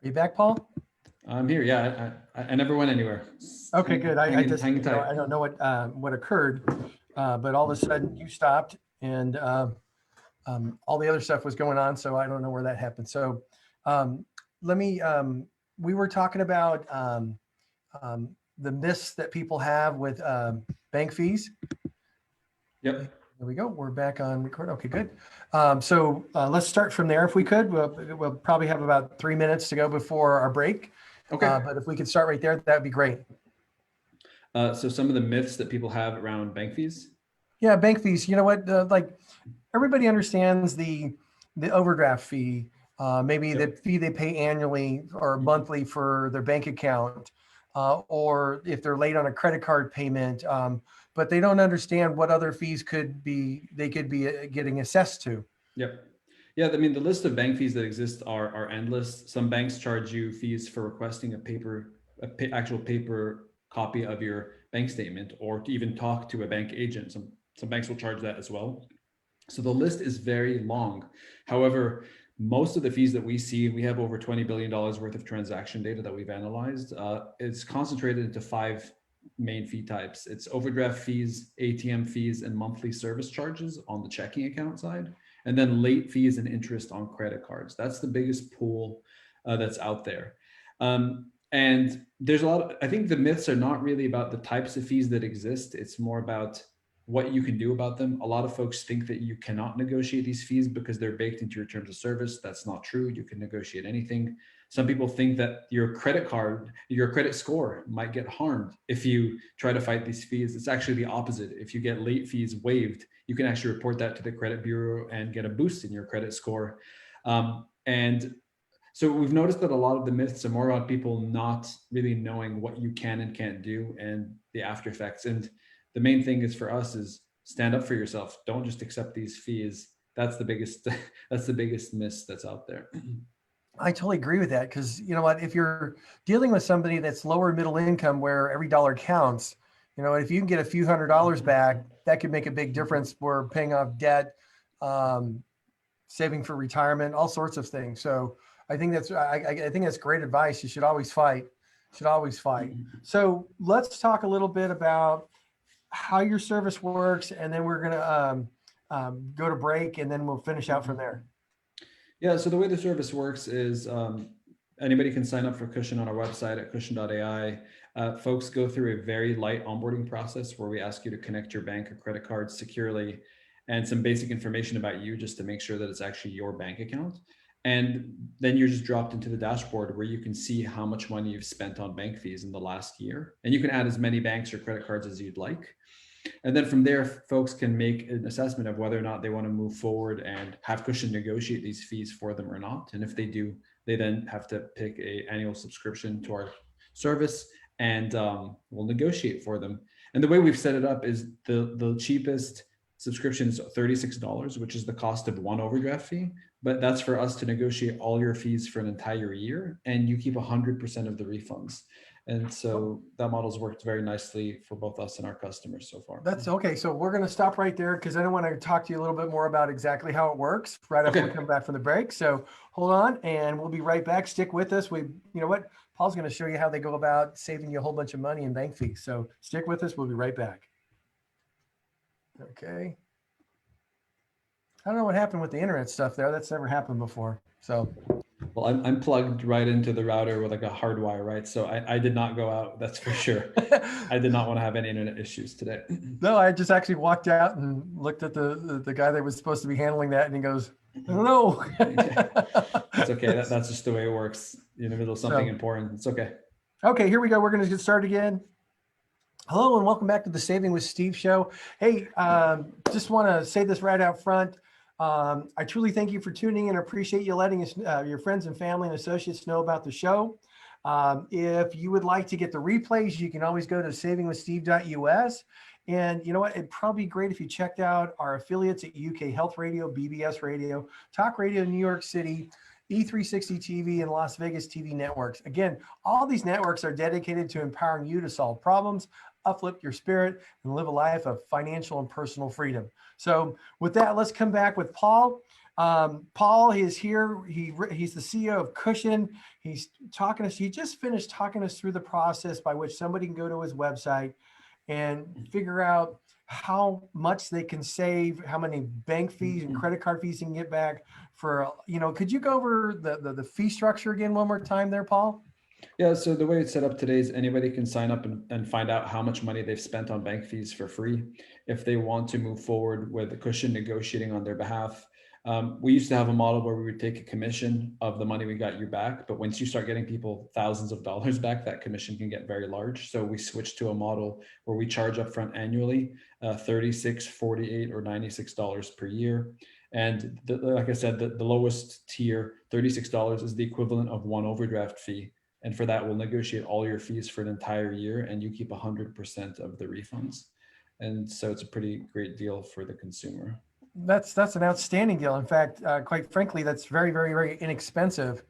you back, Paul? I'm here. Yeah, I never went anywhere. Okay, good. I just, hang tight. I don't know what occurred, but all of a sudden you stopped and all the other stuff was going on. So I don't know where that happened. So let me, we were talking about the myths that people have with bank fees. Yep. There we go. We're back on record. Okay, good. So let's start from there if we could. We'll probably have about 3 minutes to go before our break. Okay. But if we could start right there, that'd be great. So some of the myths that people have around bank fees. Yeah, bank fees. You know what? Like everybody understands the overdraft fee, maybe the fee they pay annually or monthly for their bank account, or if they're late on a credit card payment. But they don't understand what other fees they could be getting assessed to. Yep. Yeah, I mean, the list of bank fees that exist are endless. Some banks charge you fees for requesting actual paper copy of your bank statement, or to even talk to a bank agent. Some banks will charge that as well. So the list is very long. However, most of the fees that we see, we have over $20 billion worth of transaction data that we've analyzed. It's concentrated into 5 main fee types. It's overdraft fees, ATM fees, and monthly service charges on the checking account side, and then late fees and interest on credit cards. That's the biggest pool that's out there. And there's I think the myths are not really about the types of fees that exist. It's more about what you can do about them. A lot of folks think that you cannot negotiate these fees because they're baked into your terms of service. That's not true. You can negotiate anything. Some people think that your credit score might get harmed if you try to fight these fees. It's actually the opposite. If you get late fees waived, you can actually report that to the credit bureau and get a boost in your credit score. And so we've noticed that a lot of the myths are more about people not really knowing what you can and can't do and the after effects. And the main thing is for us is stand up for yourself. Don't just accept these fees. That's the biggest miss that's out there. I totally agree with that because you know what, if you're dealing with somebody that's lower middle income where every dollar counts, you know, if you can get a few $100s back, that could make a big difference for paying off debt, saving for retirement, all sorts of things. So I think I think that's great advice. You should always fight. So let's talk a little bit about how your service works, and then we're going to go to break, and then we'll finish out from there. Yeah, so the way the service works is anybody can sign up for Cushion on our website at cushion.ai. Folks go through a very light onboarding process where we ask you to connect your bank or credit card securely and some basic information about you just to make sure that it's actually your bank account. And then you're just dropped into the dashboard where you can see how much money you've spent on bank fees in the last year. And you can add as many banks or credit cards as you'd like. And then from there, folks can make an assessment of whether or not they want to move forward and have Cushion negotiate these fees for them or not. And if they do, they then have to pick an annual subscription to our service, and we'll negotiate for them. And the way we've set it up is the cheapest subscription is $36, which is the cost of one overdraft fee. But that's for us to negotiate all your fees for an entire year, and you keep 100% of the refunds. And so that model's worked very nicely for both us and our customers so far. That's okay. So we're going to stop right there because I don't want to talk to you a little bit more about exactly how it works right after we come back from the break. So hold on, and we'll be right back. Stick with us. You know what? Paul's going to show you how they go about saving you a whole bunch of money in bank fees. So stick with us. We'll be right back. Okay. I don't know what happened with the internet stuff there. That's never happened before. So. Well, I'm plugged right into the router with like a hard wire, right? So I did not go out, that's for sure. I did not want to have any internet issues today. No, I just actually walked out and looked at the guy that was supposed to be handling that, and he goes, I don't know. It's okay. That's just the way it works. In the middle of something important. It's okay. Okay, here we go. We're going to get started again. Hello, and welcome back to the Saving with Steve show. Hey, just want to say this right out front. I truly thank you for tuning in and appreciate you letting us, your friends and family and associates know about the show. If you would like to get the replays, you can always go to savingwithsteve.us. And you know what? It'd probably be great if you checked out our affiliates at UK Health Radio, BBS Radio, Talk Radio New York City, E360 TV, and Las Vegas TV networks. Again, all these networks are dedicated to empowering you to solve problems, uplift your spirit, and live a life of financial and personal freedom. So with that, let's come back with Paul. Paul is here. He's the CEO of Cushion. He's talking to us. He just finished talking us through the process by which somebody can go to his website and figure out how much they can save, how many bank fees and credit card fees they can get back for, could you go over the fee structure again one more time there, Paul? Yeah, so the way it's set up today is anybody can sign up and find out how much money they've spent on bank fees for free. If they want to move forward with a Cushion negotiating on their behalf, we used to have a model where we would take a commission of the money we got you back. But once you start getting people thousands of dollars back, that commission can get very large. So we switched to a model where we charge upfront annually $36, $48, or $96 per year. And like I said, the lowest tier, $36, is the equivalent of one overdraft fee. And for that, we'll negotiate all your fees for an entire year, and you keep 100% of the refunds. And so it's a pretty great deal for the consumer. That's an outstanding deal. In fact, quite frankly, that's very, very, very inexpensive,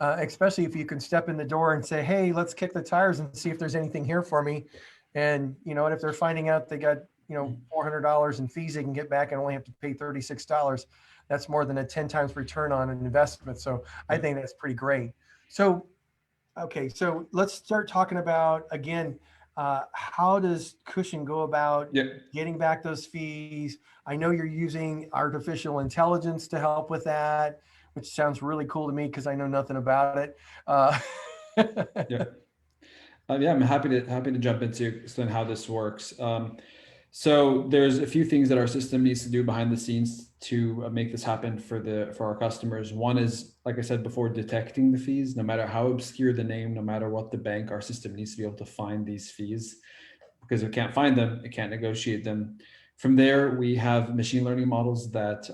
especially if you can step in the door and say, hey, let's kick the tires and see if there's anything here for me. And, and if they're finding out they got, $400 in fees they can get back and only have to pay $36, that's more than a 10 times return on an investment. So I think that's pretty great. So, okay, so let's start talking about, again, how does Cushion go about getting back those fees? I know you're using artificial intelligence to help with that, which sounds really cool to me because I know nothing about it. Yeah, I'm happy to jump into explain how this works. So there's a few things that our system needs to do behind the scenes to make this happen for our customers. One is, like I said before, detecting the fees. No matter how obscure the name, no matter what the bank, our system needs to be able to find these fees, because if it can't find them, it can't negotiate them. From there, we have machine learning models that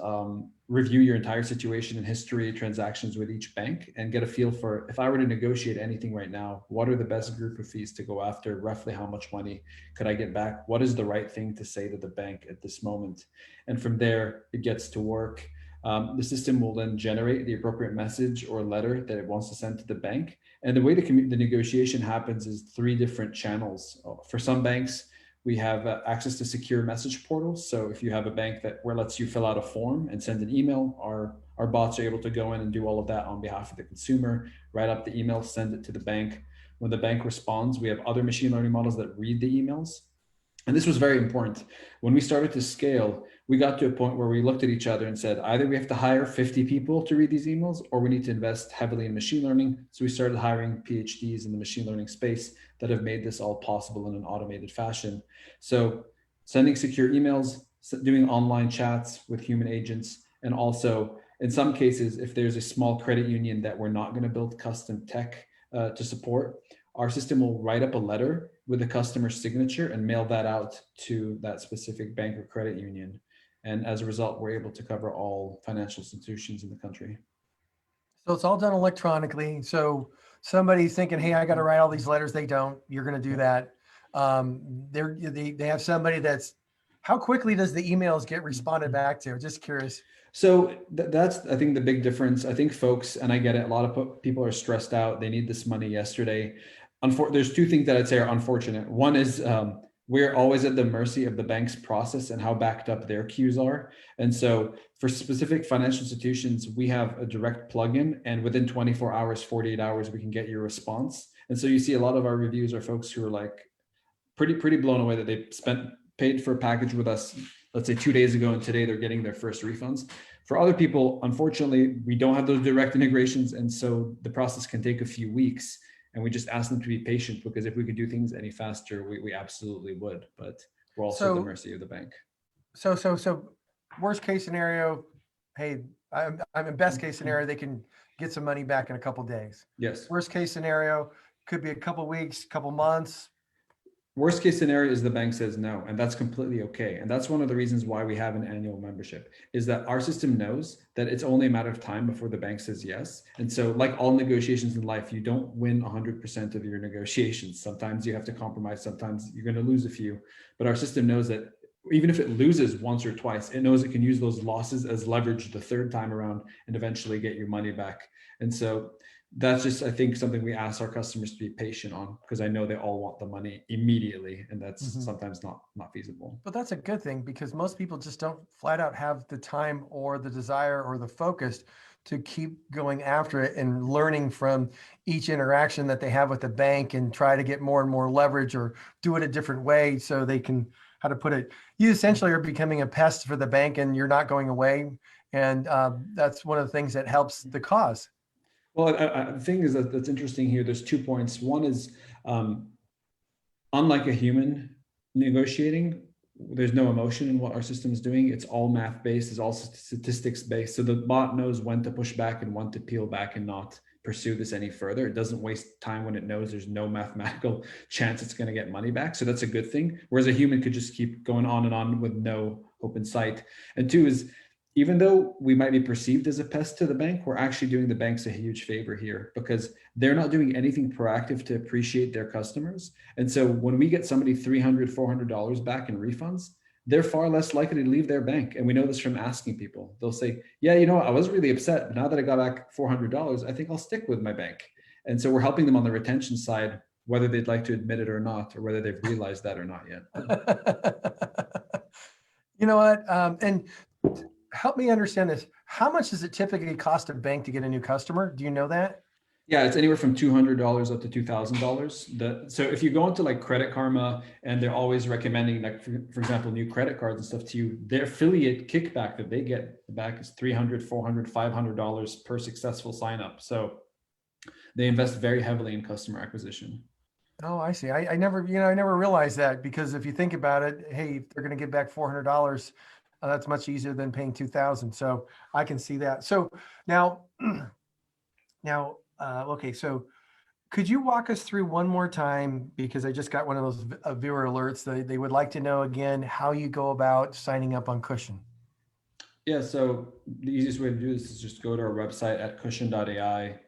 review your entire situation and history transactions with each bank and get a feel for, if I were to negotiate anything right now, what are the best group of fees to go after? Roughly how much money could I get back? What is the right thing to say to the bank at this moment? And from there, it gets to work. The system will then generate the appropriate message or letter that it wants to send to the bank. And the way the negotiation happens is 3 different channels. For some banks, we have access to secure message portals. So if you have a bank where lets you fill out a form and send an email, our bots are able to go in and do all of that on behalf of the consumer, write up the email, send it to the bank. When the bank responds, we have other machine learning models that read the emails. And this was very important. When we started to scale, we got to a point where we looked at each other and said, either we have to hire 50 people to read these emails, or we need to invest heavily in machine learning. So we started hiring PhDs in the machine learning space that have made this all possible in an automated fashion. So sending secure emails, doing online chats with human agents, and also in some cases, if there's a small credit union that we're not going to build custom tech to support, our system will write up a letter with the customer's signature and mail that out to that specific bank or credit union. And as a result, we're able to cover all financial institutions in the country. So it's all done electronically. So somebody's thinking, hey, I got to write all these letters. They don't. You're going to do that. They have somebody that's, how quickly does the emails get responded back to? Just curious. So that's, I think, the big difference. I think folks, and I get it, a lot of people are stressed out. They need this money yesterday. There's 2 things that I'd say are unfortunate. One is we're always at the mercy of the bank's process and how backed up their queues are. And so for specific financial institutions, we have a direct plugin, and within 24 hours, 48 hours, we can get your response. And so you see a lot of our reviews are folks who are like pretty blown away that they paid for a package with us, let's say 2 days ago, and today they're getting their first refunds. For other people, unfortunately, we don't have those direct integrations. And so the process can take a few weeks. And we just ask them to be patient, because if we could do things any faster, we absolutely would. But we're also at the mercy of the bank. So worst case scenario, hey, I'm in best case scenario, they can get some money back in a couple of days. Yes. Worst case scenario could be a couple of weeks, couple months. Worst case scenario is the bank says no, and that's completely okay. And that's one of the reasons why we have an annual membership, is that our system knows that it's only a matter of time before the bank says yes. And so, like all negotiations in life, you don't win 100% of your negotiations. Sometimes you have to compromise, sometimes you're going to lose a few, but our system knows that even if it loses once or twice, it knows it can use those losses as leverage the 3rd time around and eventually get your money back. And so that's just, I think, something we ask our customers to be patient on, because I know they all want the money immediately, and that's sometimes not feasible. But that's a good thing, because most people just don't flat out have the time or the desire or the focus to keep going after it and learning from each interaction that they have with the bank and try to get more and more leverage or do it a different way so they can, how to put it, you essentially are becoming a pest for the bank and you're not going away. And that's one of the things that helps the cause. Well, the thing is that's interesting here. There's 2 points. One is, unlike a human negotiating, there's no emotion in what our system is doing. It's all math based, it's all statistics based. So the bot knows when to push back and when to peel back and not pursue this any further. It doesn't waste time when it knows there's no mathematical chance it's going to get money back. So that's a good thing. Whereas a human could just keep going on and on with no hope in sight. And two is, even though we might be perceived as a pest to the bank, we're actually doing the banks a huge favor here, because they're not doing anything proactive to appreciate their customers. And so when we get somebody $300, $400 back in refunds, they're far less likely to leave their bank. And we know this from asking people. They'll say, yeah, you know what, I was really upset, but now that I got back $400, I think I'll stick with my bank. And so we're helping them on the retention side, whether they'd like to admit it or not, or whether they've realized that or not yet. You know what? And help me understand this. How much does it typically cost a bank to get a new customer? Do you know that? Yeah, it's anywhere from $200 up to $2,000. So if you go into like Credit Karma and they're always recommending, like, for example, new credit cards and stuff to you, their affiliate kickback that they get back is $300, $400, $500 per successful sign up. So they invest very heavily in customer acquisition. Oh, I see. I never realized that, because if you think about it, hey, if they're going to get back $400, that's much easier than paying $2,000. So I can see that. So now, okay. So could you walk us through one more time, because I just got one of those viewer alerts. They would like to know again how you go about signing up on Cushion. Yeah. So the easiest way to do this is just go to our website at cushion.ai.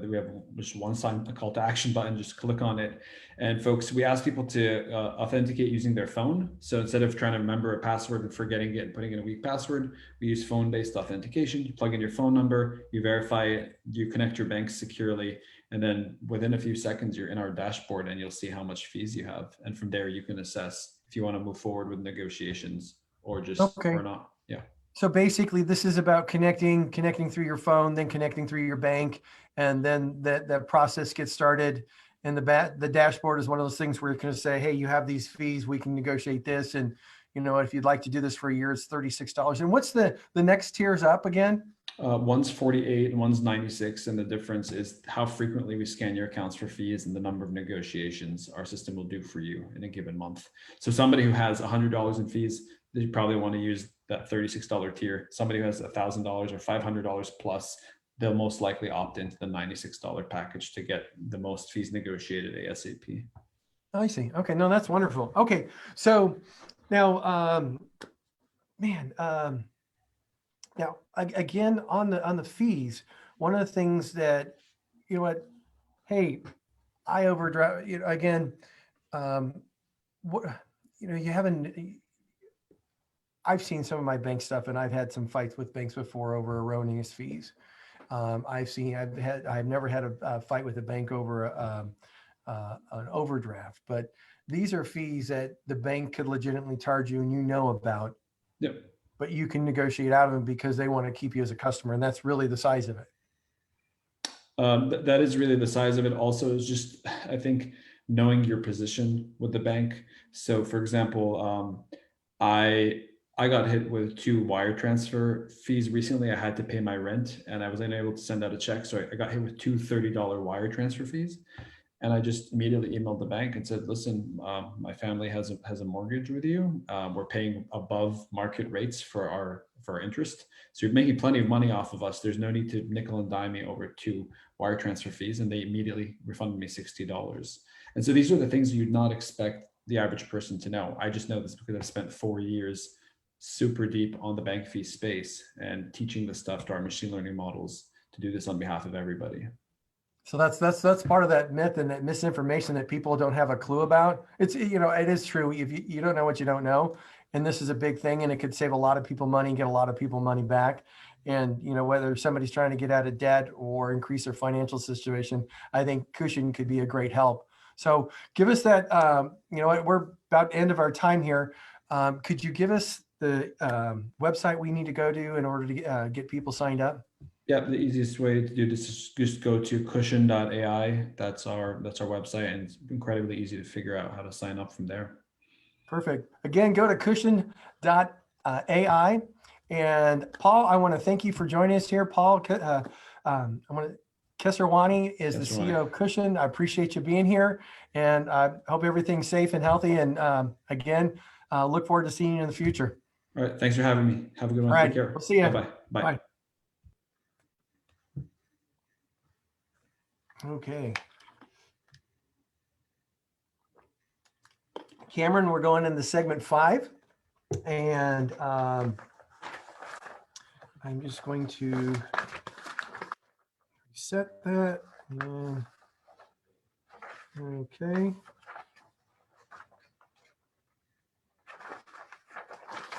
We have just one sign, a call to action button, just click on it. And folks, we ask people to authenticate using their phone. So instead of trying to remember a password and forgetting it and putting in a weak password, we use phone-based authentication. You plug in your phone number, you verify it, you connect your bank securely, and then within a few seconds, you're in our dashboard and you'll see how much fees you have. And from there, you can assess if you want to move forward with negotiations or just or not. Yeah. So basically, this is about connecting through your phone, then connecting through your bank, and then that process gets started. And the dashboard is one of those things where you're going to say, hey, you have these fees, we can negotiate this, and you know, if you'd like to do this for a year, it's $36. And what's the next tiers up again? One's 48 and one's 96, and the difference is how frequently we scan your accounts for fees and the number of negotiations our system will do for you in a given month. So somebody who has $100 in fees, they probably want to use that $36 tier. Somebody who has $1,000 or $500 plus, they'll most likely opt into the $96 package to get the most fees negotiated ASAP. I see. Okay, no, that's wonderful. Okay, so now, now again on the fees, one of the things that, you know what, hey, I overdraft. You know, again, what, you know, you haven't. I've seen some of my bank stuff, and I've had some fights with banks before over erroneous fees. I've never had a fight with a bank over an overdraft, but these are fees that the bank could legitimately charge you and you know about. Yep. But you can negotiate out of them because they want to keep you as a customer, and that's really the size of it. That is really the size of it. Also, is just, I think, knowing your position with the bank. So, for example, I got hit with 2 wire transfer fees recently. I had to pay my rent and I was unable to send out a check. So I got hit with 2 $30 wire transfer fees. And I just immediately emailed the bank and said, listen, my family has a mortgage with you. We're paying above market rates for our interest. So you're making plenty of money off of us. There's no need to nickel and dime me over 2 wire transfer fees. And they immediately refunded me $60. And so these are the things you'd not expect the average person to know. I just know this because I've spent 4 years super deep on the bank fee space and teaching this stuff to our machine learning models to do this on behalf of everybody. So that's part of that myth and that misinformation that people don't have a clue about. It's, you know, it is true. If you don't know what you don't know, and this is a big thing, and it could save a lot of people money and get a lot of people money back. And, whether somebody's trying to get out of debt or increase their financial situation, I think Cushion could be a great help. So give us that, we're about end of our time here. Could you give us the website we need to go to in order to get people signed up? Yeah, the easiest way to do this is just go to cushion.ai. That's our website, and it's incredibly easy to figure out how to sign up from there. Perfect. Again, go to cushion.ai. And Paul, I want to thank you for joining us here. Paul, Kesserwani is the CEO of Cushion. I appreciate you being here, and I hope everything's safe and healthy. And again, look forward to seeing you in the future. All right. Thanks for having me. Have a good one. All right. Take care. We'll see you. Bye-bye. Bye. Bye. Okay. Cameron, we're going into segment 5. And I'm just going to reset that. And, okay.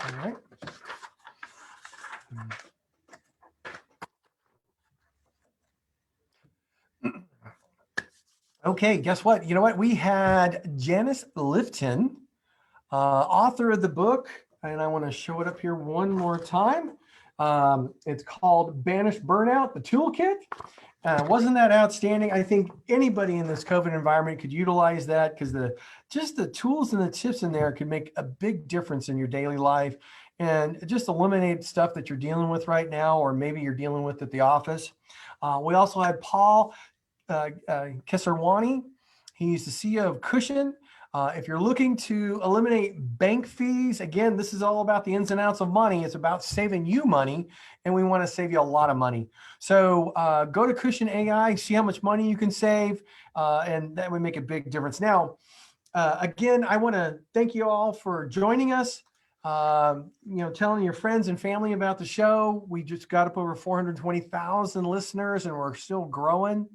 All right. Okay, guess what? You know what? We had Janice Litvin, author of the book, and I want to show it up here one more time. It's called Banish Burnout, the Toolkit. Wasn't that outstanding? I think anybody in this COVID environment could utilize that, because just the tools and the tips in there can make a big difference in your daily life and just eliminate stuff that you're dealing with right now, or maybe you're dealing with at the office. We also had Paul Kesserwani. He's the CEO of Cushion. If you're looking to eliminate bank fees, again, this is all about the ins and outs of money. It's about saving you money, and we want to save you a lot of money. So go to Cushion AI, see how much money you can save, and that would make a big difference. Now, again, I want to thank you all for joining us. Telling your friends and family about the show. We just got up over 420,000 listeners, and we're still growing.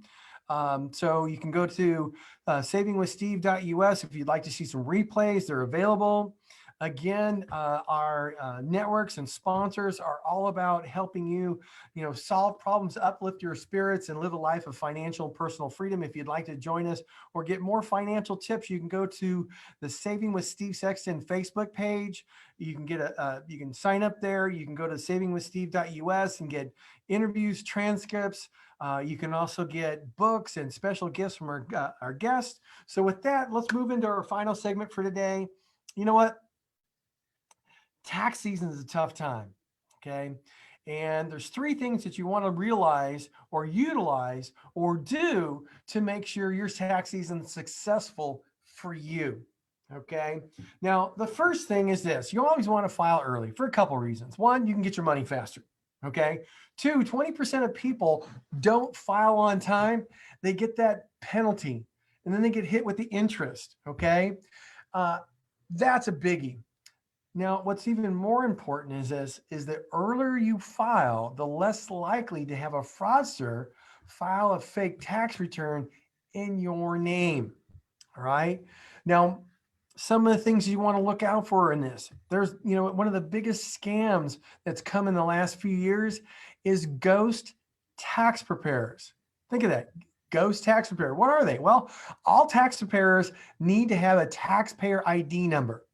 So you can go to savingwithsteve.us if you'd like to see some replays. They're available. Again, our networks and sponsors are all about helping you, solve problems, uplift your spirits, and live a life of financial and personal freedom. If you'd like to join us or get more financial tips, you can go to the Saving with Steve Sexton Facebook page. You can you can sign up there. You can go to savingwithsteve.us and get interviews, transcripts. You can also get books and special gifts from our guests. So with that, let's move into our final segment for today. You know what? Tax season is a tough time, okay? And there's 3 things that you want to realize or utilize or do to make sure your tax season is successful for you, okay? Now, the first thing is this. You always want to file early for a couple reasons. 1, you can get your money faster, okay? 2, 20% of people don't file on time. They get that penalty, and then they get hit with the interest, okay? That's a biggie. Now, what's even more important is the earlier you file, the less likely to have a fraudster file a fake tax return in your name. All right. Now, some of the things you want to look out for in this, there's, one of the biggest scams that's come in the last few years is ghost tax preparers. Think of that. Ghost tax preparer. What are they? Well, all tax preparers need to have a taxpayer ID number.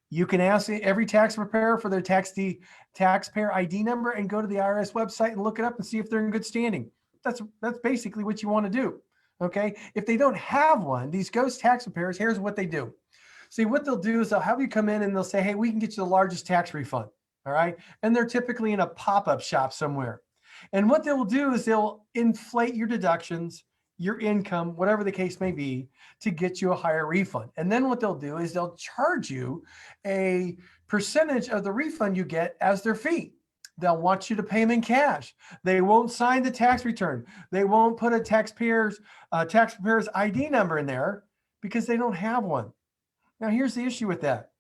You can ask every tax preparer for their taxpayer ID number and go to the IRS website and look it up and see if they're in good standing. That's basically what you want to do. Okay. If they don't have one, these ghost tax preparers, here's what they do. See, what they'll do is they'll have you come in and they'll say, hey, we can get you the largest tax refund. All right. And they're typically in a pop-up shop somewhere. And what they will do is they'll inflate your deductions, your income, whatever the case may be, to get you a higher refund. And then what they'll do is they'll charge you a percentage of the refund you get as their fee. They'll want you to pay them in cash. They won't sign the tax return. They won't put a tax preparer's ID number in there because they don't have one. Now, here's the issue with that.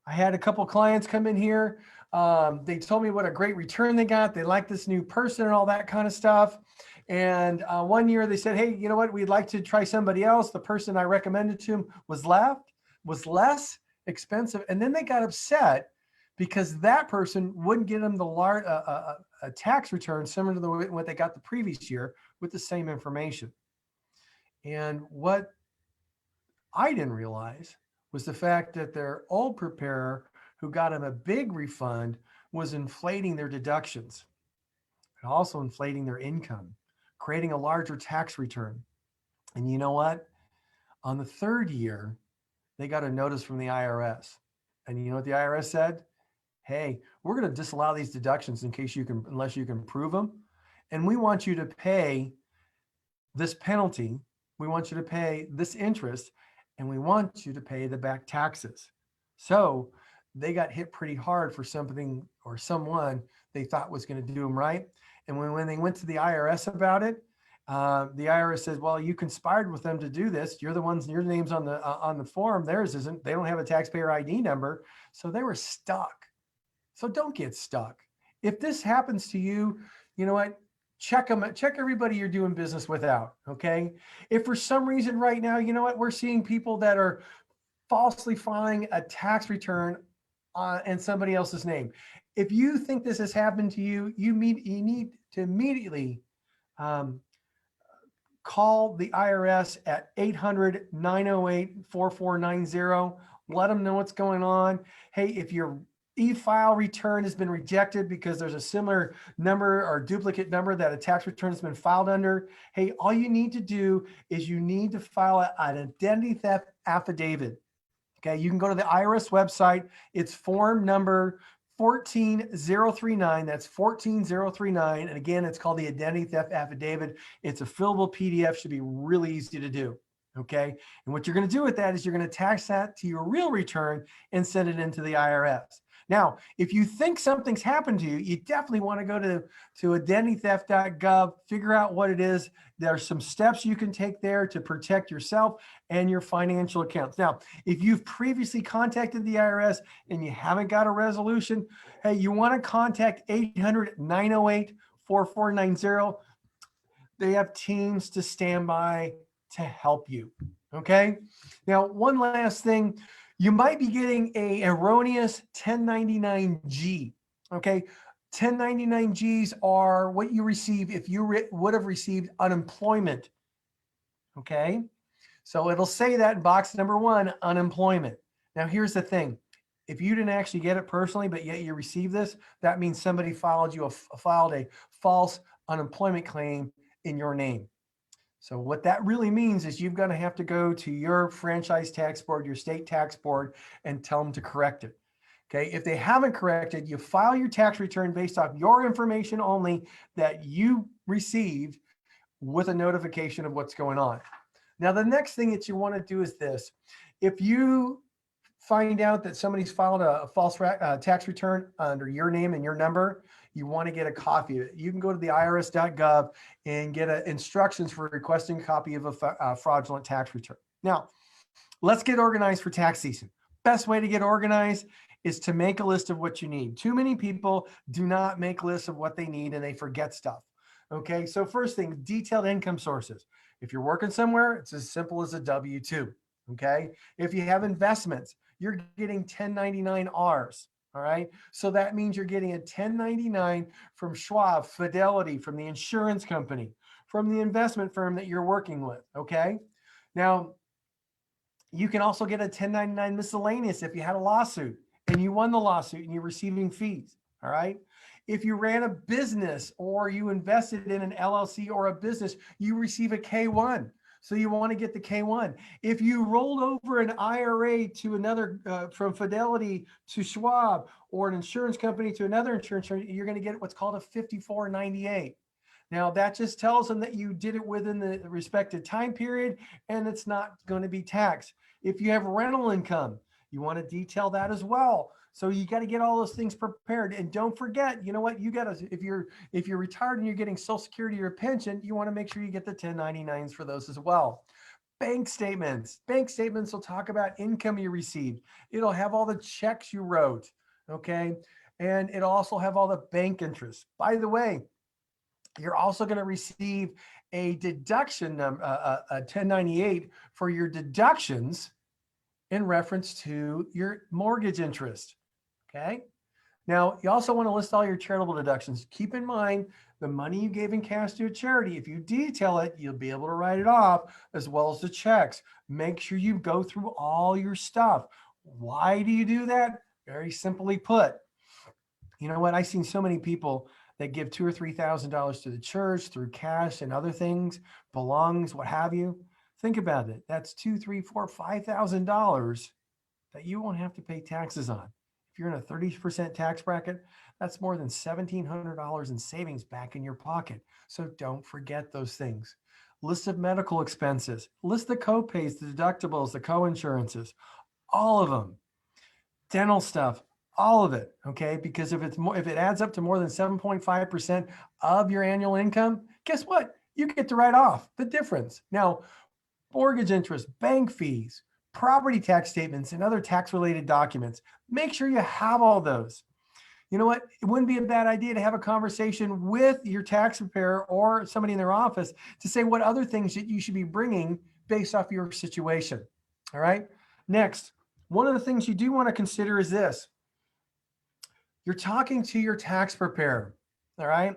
I had a couple clients come in here. They told me what a great return they got. They like this new person and all that kind of stuff. And one year they said, hey, you know what? We'd like to try somebody else. The person I recommended to them was less expensive. And then they got upset because that person wouldn't get them the a tax return similar to what they got the previous year with the same information. And what I didn't realize was the fact that their old preparer, who got them a big refund, was inflating their deductions and also inflating their income, creating a larger tax return. And you know what? On the third year, they got a notice from the IRS. And you know what the IRS said? Hey, we're going to disallow these deductions unless you can prove them. And we want you to pay this penalty. We want you to pay this interest, and we want you to pay the back taxes. So they got hit pretty hard for something or someone they thought was going to do them right. And when they went to the IRS about it, the IRS says, well, you conspired with them to do this. You're the ones, your name's on the form. Theirs isn't. They don't have a taxpayer ID number. So they were stuck. So don't get stuck. If this happens to you, you know what? Check everybody you're doing business with out. Okay. If for some reason right now, you know what? We're seeing people that are falsely filing a tax return in somebody else's name. If you think this has happened to you, you need to immediately call the IRS at 800-908-4490. Let them know what's going on. Hey, if your e-file return has been rejected because there's a similar number or duplicate number that a tax return has been filed under, hey, all you need to do is you need to file an identity theft affidavit. Okay, you can go to the IRS website. It's form number 14039. That's 14039. And again, it's called the identity theft affidavit. It's a fillable PDF, should be really easy to do. Okay. And what you're going to do with that is you're going to attach that to your real return and send it into the IRS. Now, if you think something's happened to you, you definitely want to go to identitytheft.gov, figure out what it is. There are some steps you can take there to protect yourself and your financial accounts. Now, if you've previously contacted the IRS and you haven't got a resolution, hey, you want to contact 800-908-4490. They have teams to stand by to help you. Okay. Now, one last thing. You might be getting an erroneous 1099-G. Okay. 1099-Gs are what you receive if you would have received unemployment. Okay. So it'll say that in box number 1, unemployment. Now, here's the thing. If you didn't actually get it personally, but yet you received this, that means somebody filed a false unemployment claim in your name. So what that really means is you're going to have to go to your franchise tax board, your state tax board, and tell them to correct it. Okay. If they haven't corrected, you file your tax return based off your information only that you received with a notification of what's going on. Now, the next thing that you want to do is this. If you find out that somebody's filed a false tax return under your name and your number, you want to get a copy of it. You can go to the irs.gov and get instructions for requesting a copy of a fraudulent tax return. Now, let's get organized for tax season. Best way to get organized is to make a list of what you need. Too many people do not make lists of what they need and they forget stuff. Okay, so first thing, detailed income sources. If you're working somewhere, it's as simple as a W-2. Okay, if you have investments, you're getting 1099-Rs. All right. So that means you're getting a 1099 from Schwab, Fidelity, from the insurance company, from the investment firm that you're working with. Okay. Now, you can also get a 1099 miscellaneous if you had a lawsuit and you won the lawsuit and you're receiving fees. All right. If you ran a business or you invested in an LLC or a business, you receive a K-1. So you want to get the K-1. If you rolled over an IRA to another, from Fidelity to Schwab, or an insurance company to another insurance company, you're going to get what's called a 5498. Now, that just tells them that you did it within the respective time period, and it's not going to be taxed. If you have rental income, you want to detail that as well. So you got to get all those things prepared. And don't forget, you know what, you got to, if you're retired and you're getting Social Security or pension, you want to make sure you get the 1099s for those as well. Bank statements. Bank statements will talk about income you received. It'll have all the checks you wrote. Okay. And it'll also have all the bank interest. By the way, you're also going to receive a deduction number, a 1098 for your deductions in reference to your mortgage interest. Okay. Now, you also want to list all your charitable deductions. Keep in mind the money you gave in cash to a charity. If you detail it, you'll be able to write it off as well as the checks. Make sure you go through all your stuff. Why do you do that? Very simply put, you know what? I've seen so many people that give $2,000 or $3,000 to the church through cash and other things, belongings, what have you. Think about it. That's $2,000, $3,000, $4,000, $5,000 that you won't have to pay taxes on. If you're in a 30% tax bracket, that's more than $1,700 in savings back in your pocket. So don't forget those things. List of medical expenses, list the co-pays, the deductibles, the co-insurances, all of them. Dental stuff, all of it, okay? Because if it adds up to more than 7.5% of your annual income, guess what? You get to write off the difference. Now, mortgage interest, bank fees, property tax statements, and other tax-related documents. Make sure you have all those. You know what? It wouldn't be a bad idea to have a conversation with your tax preparer or somebody in their office to say what other things that you should be bringing based off your situation. All right. Next, one of the things you do want to consider is this. You're talking to your tax preparer. All right.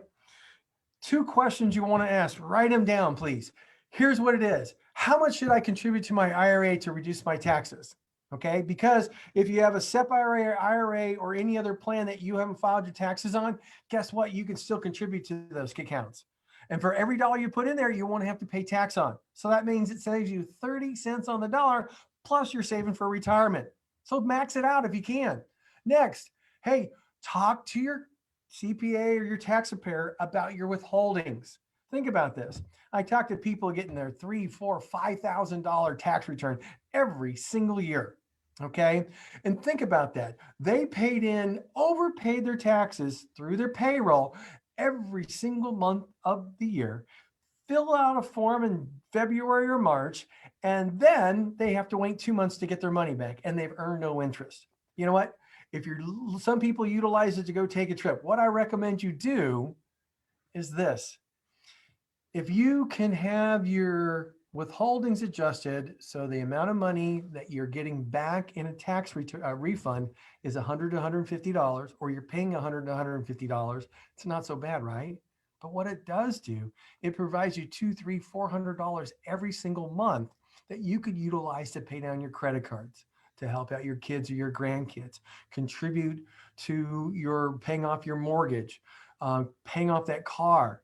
2 questions you want to ask. Write them down, please. Here's what it is. How much should I contribute to my IRA to reduce my taxes? Okay, because if you have a SEP IRA or any other plan that you haven't filed your taxes on, guess what? You can still contribute to those accounts. And for every dollar you put in there, you won't have to pay tax on. So that means it saves you 30 cents on the dollar, plus you're saving for retirement. So max it out if you can. Next, hey, talk to your CPA or your tax preparer about your withholdings. Think about this. I talk to people getting their $3,000, $4,000, $5,000 tax return every single year. Okay. And think about that. They overpaid their taxes through their payroll every single month of the year, fill out a form in February or March, and then they have to wait 2 months to get their money back, and they've earned no interest. You know what? Some people utilize it to go take a trip. What I recommend you do is this. If you can have your withholdings adjusted so the amount of money that you're getting back in a tax refund is $100 to $150, or you're paying $100 to $150, it's not so bad, right? But what it does do, it provides you $200, $300, $400 every single month that you could utilize to pay down your credit cards, to help out your kids or your grandkids, contribute to your paying off your mortgage, paying off that car,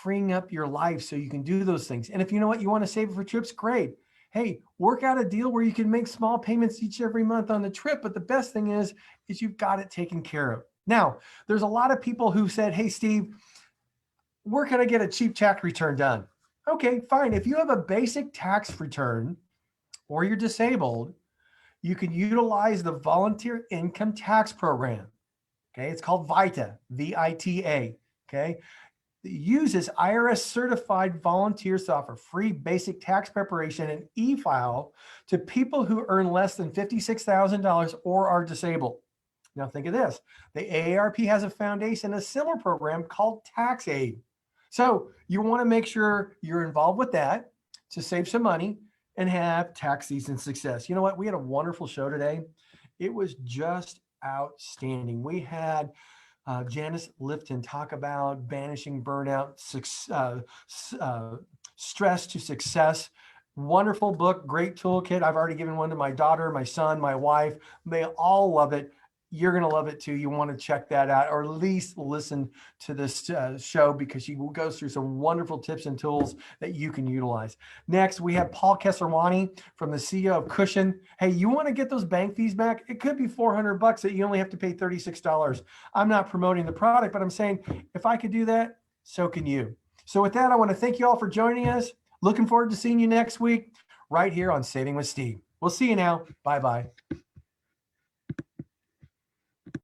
freeing up your life so you can do those things. And if you know what, you want to save it for trips, great. Hey, work out a deal where you can make small payments every month on the trip. But the best thing is you've got it taken care of. Now, there's a lot of people who said, hey, Steve, where can I get a cheap tax return done? Okay, fine. If you have a basic tax return or you're disabled, you can utilize the Volunteer Income Tax Program. Okay, it's called VITA, V-I-T-A. Okay. It uses IRS certified volunteers to offer free basic tax preparation and e-file to people who earn less than $56,000 or are disabled. Now think of this. The AARP has a foundation, a similar program called Tax Aid. So you want to make sure you're involved with that to save some money and have tax season success. You know what? We had a wonderful show today. It was just outstanding. We had Janice Litvin talk about banishing burnout, stress to success. Wonderful book, great toolkit. I've already given one to my daughter, my son, my wife. They all love it. You're going to love it too. You want to check that out, or at least listen to this show, because she goes through some wonderful tips and tools that you can utilize. Next, we have Paul Kesserwani from the CEO of Cushion. Hey, you want to get those bank fees back? It could be $400 that you only have to pay $36. I'm not promoting the product, but I'm saying if I could do that, so can you. So with that, I want to thank you all for joining us. Looking forward to seeing you next week right here on Saving with Steve. We'll see you now. Bye-bye.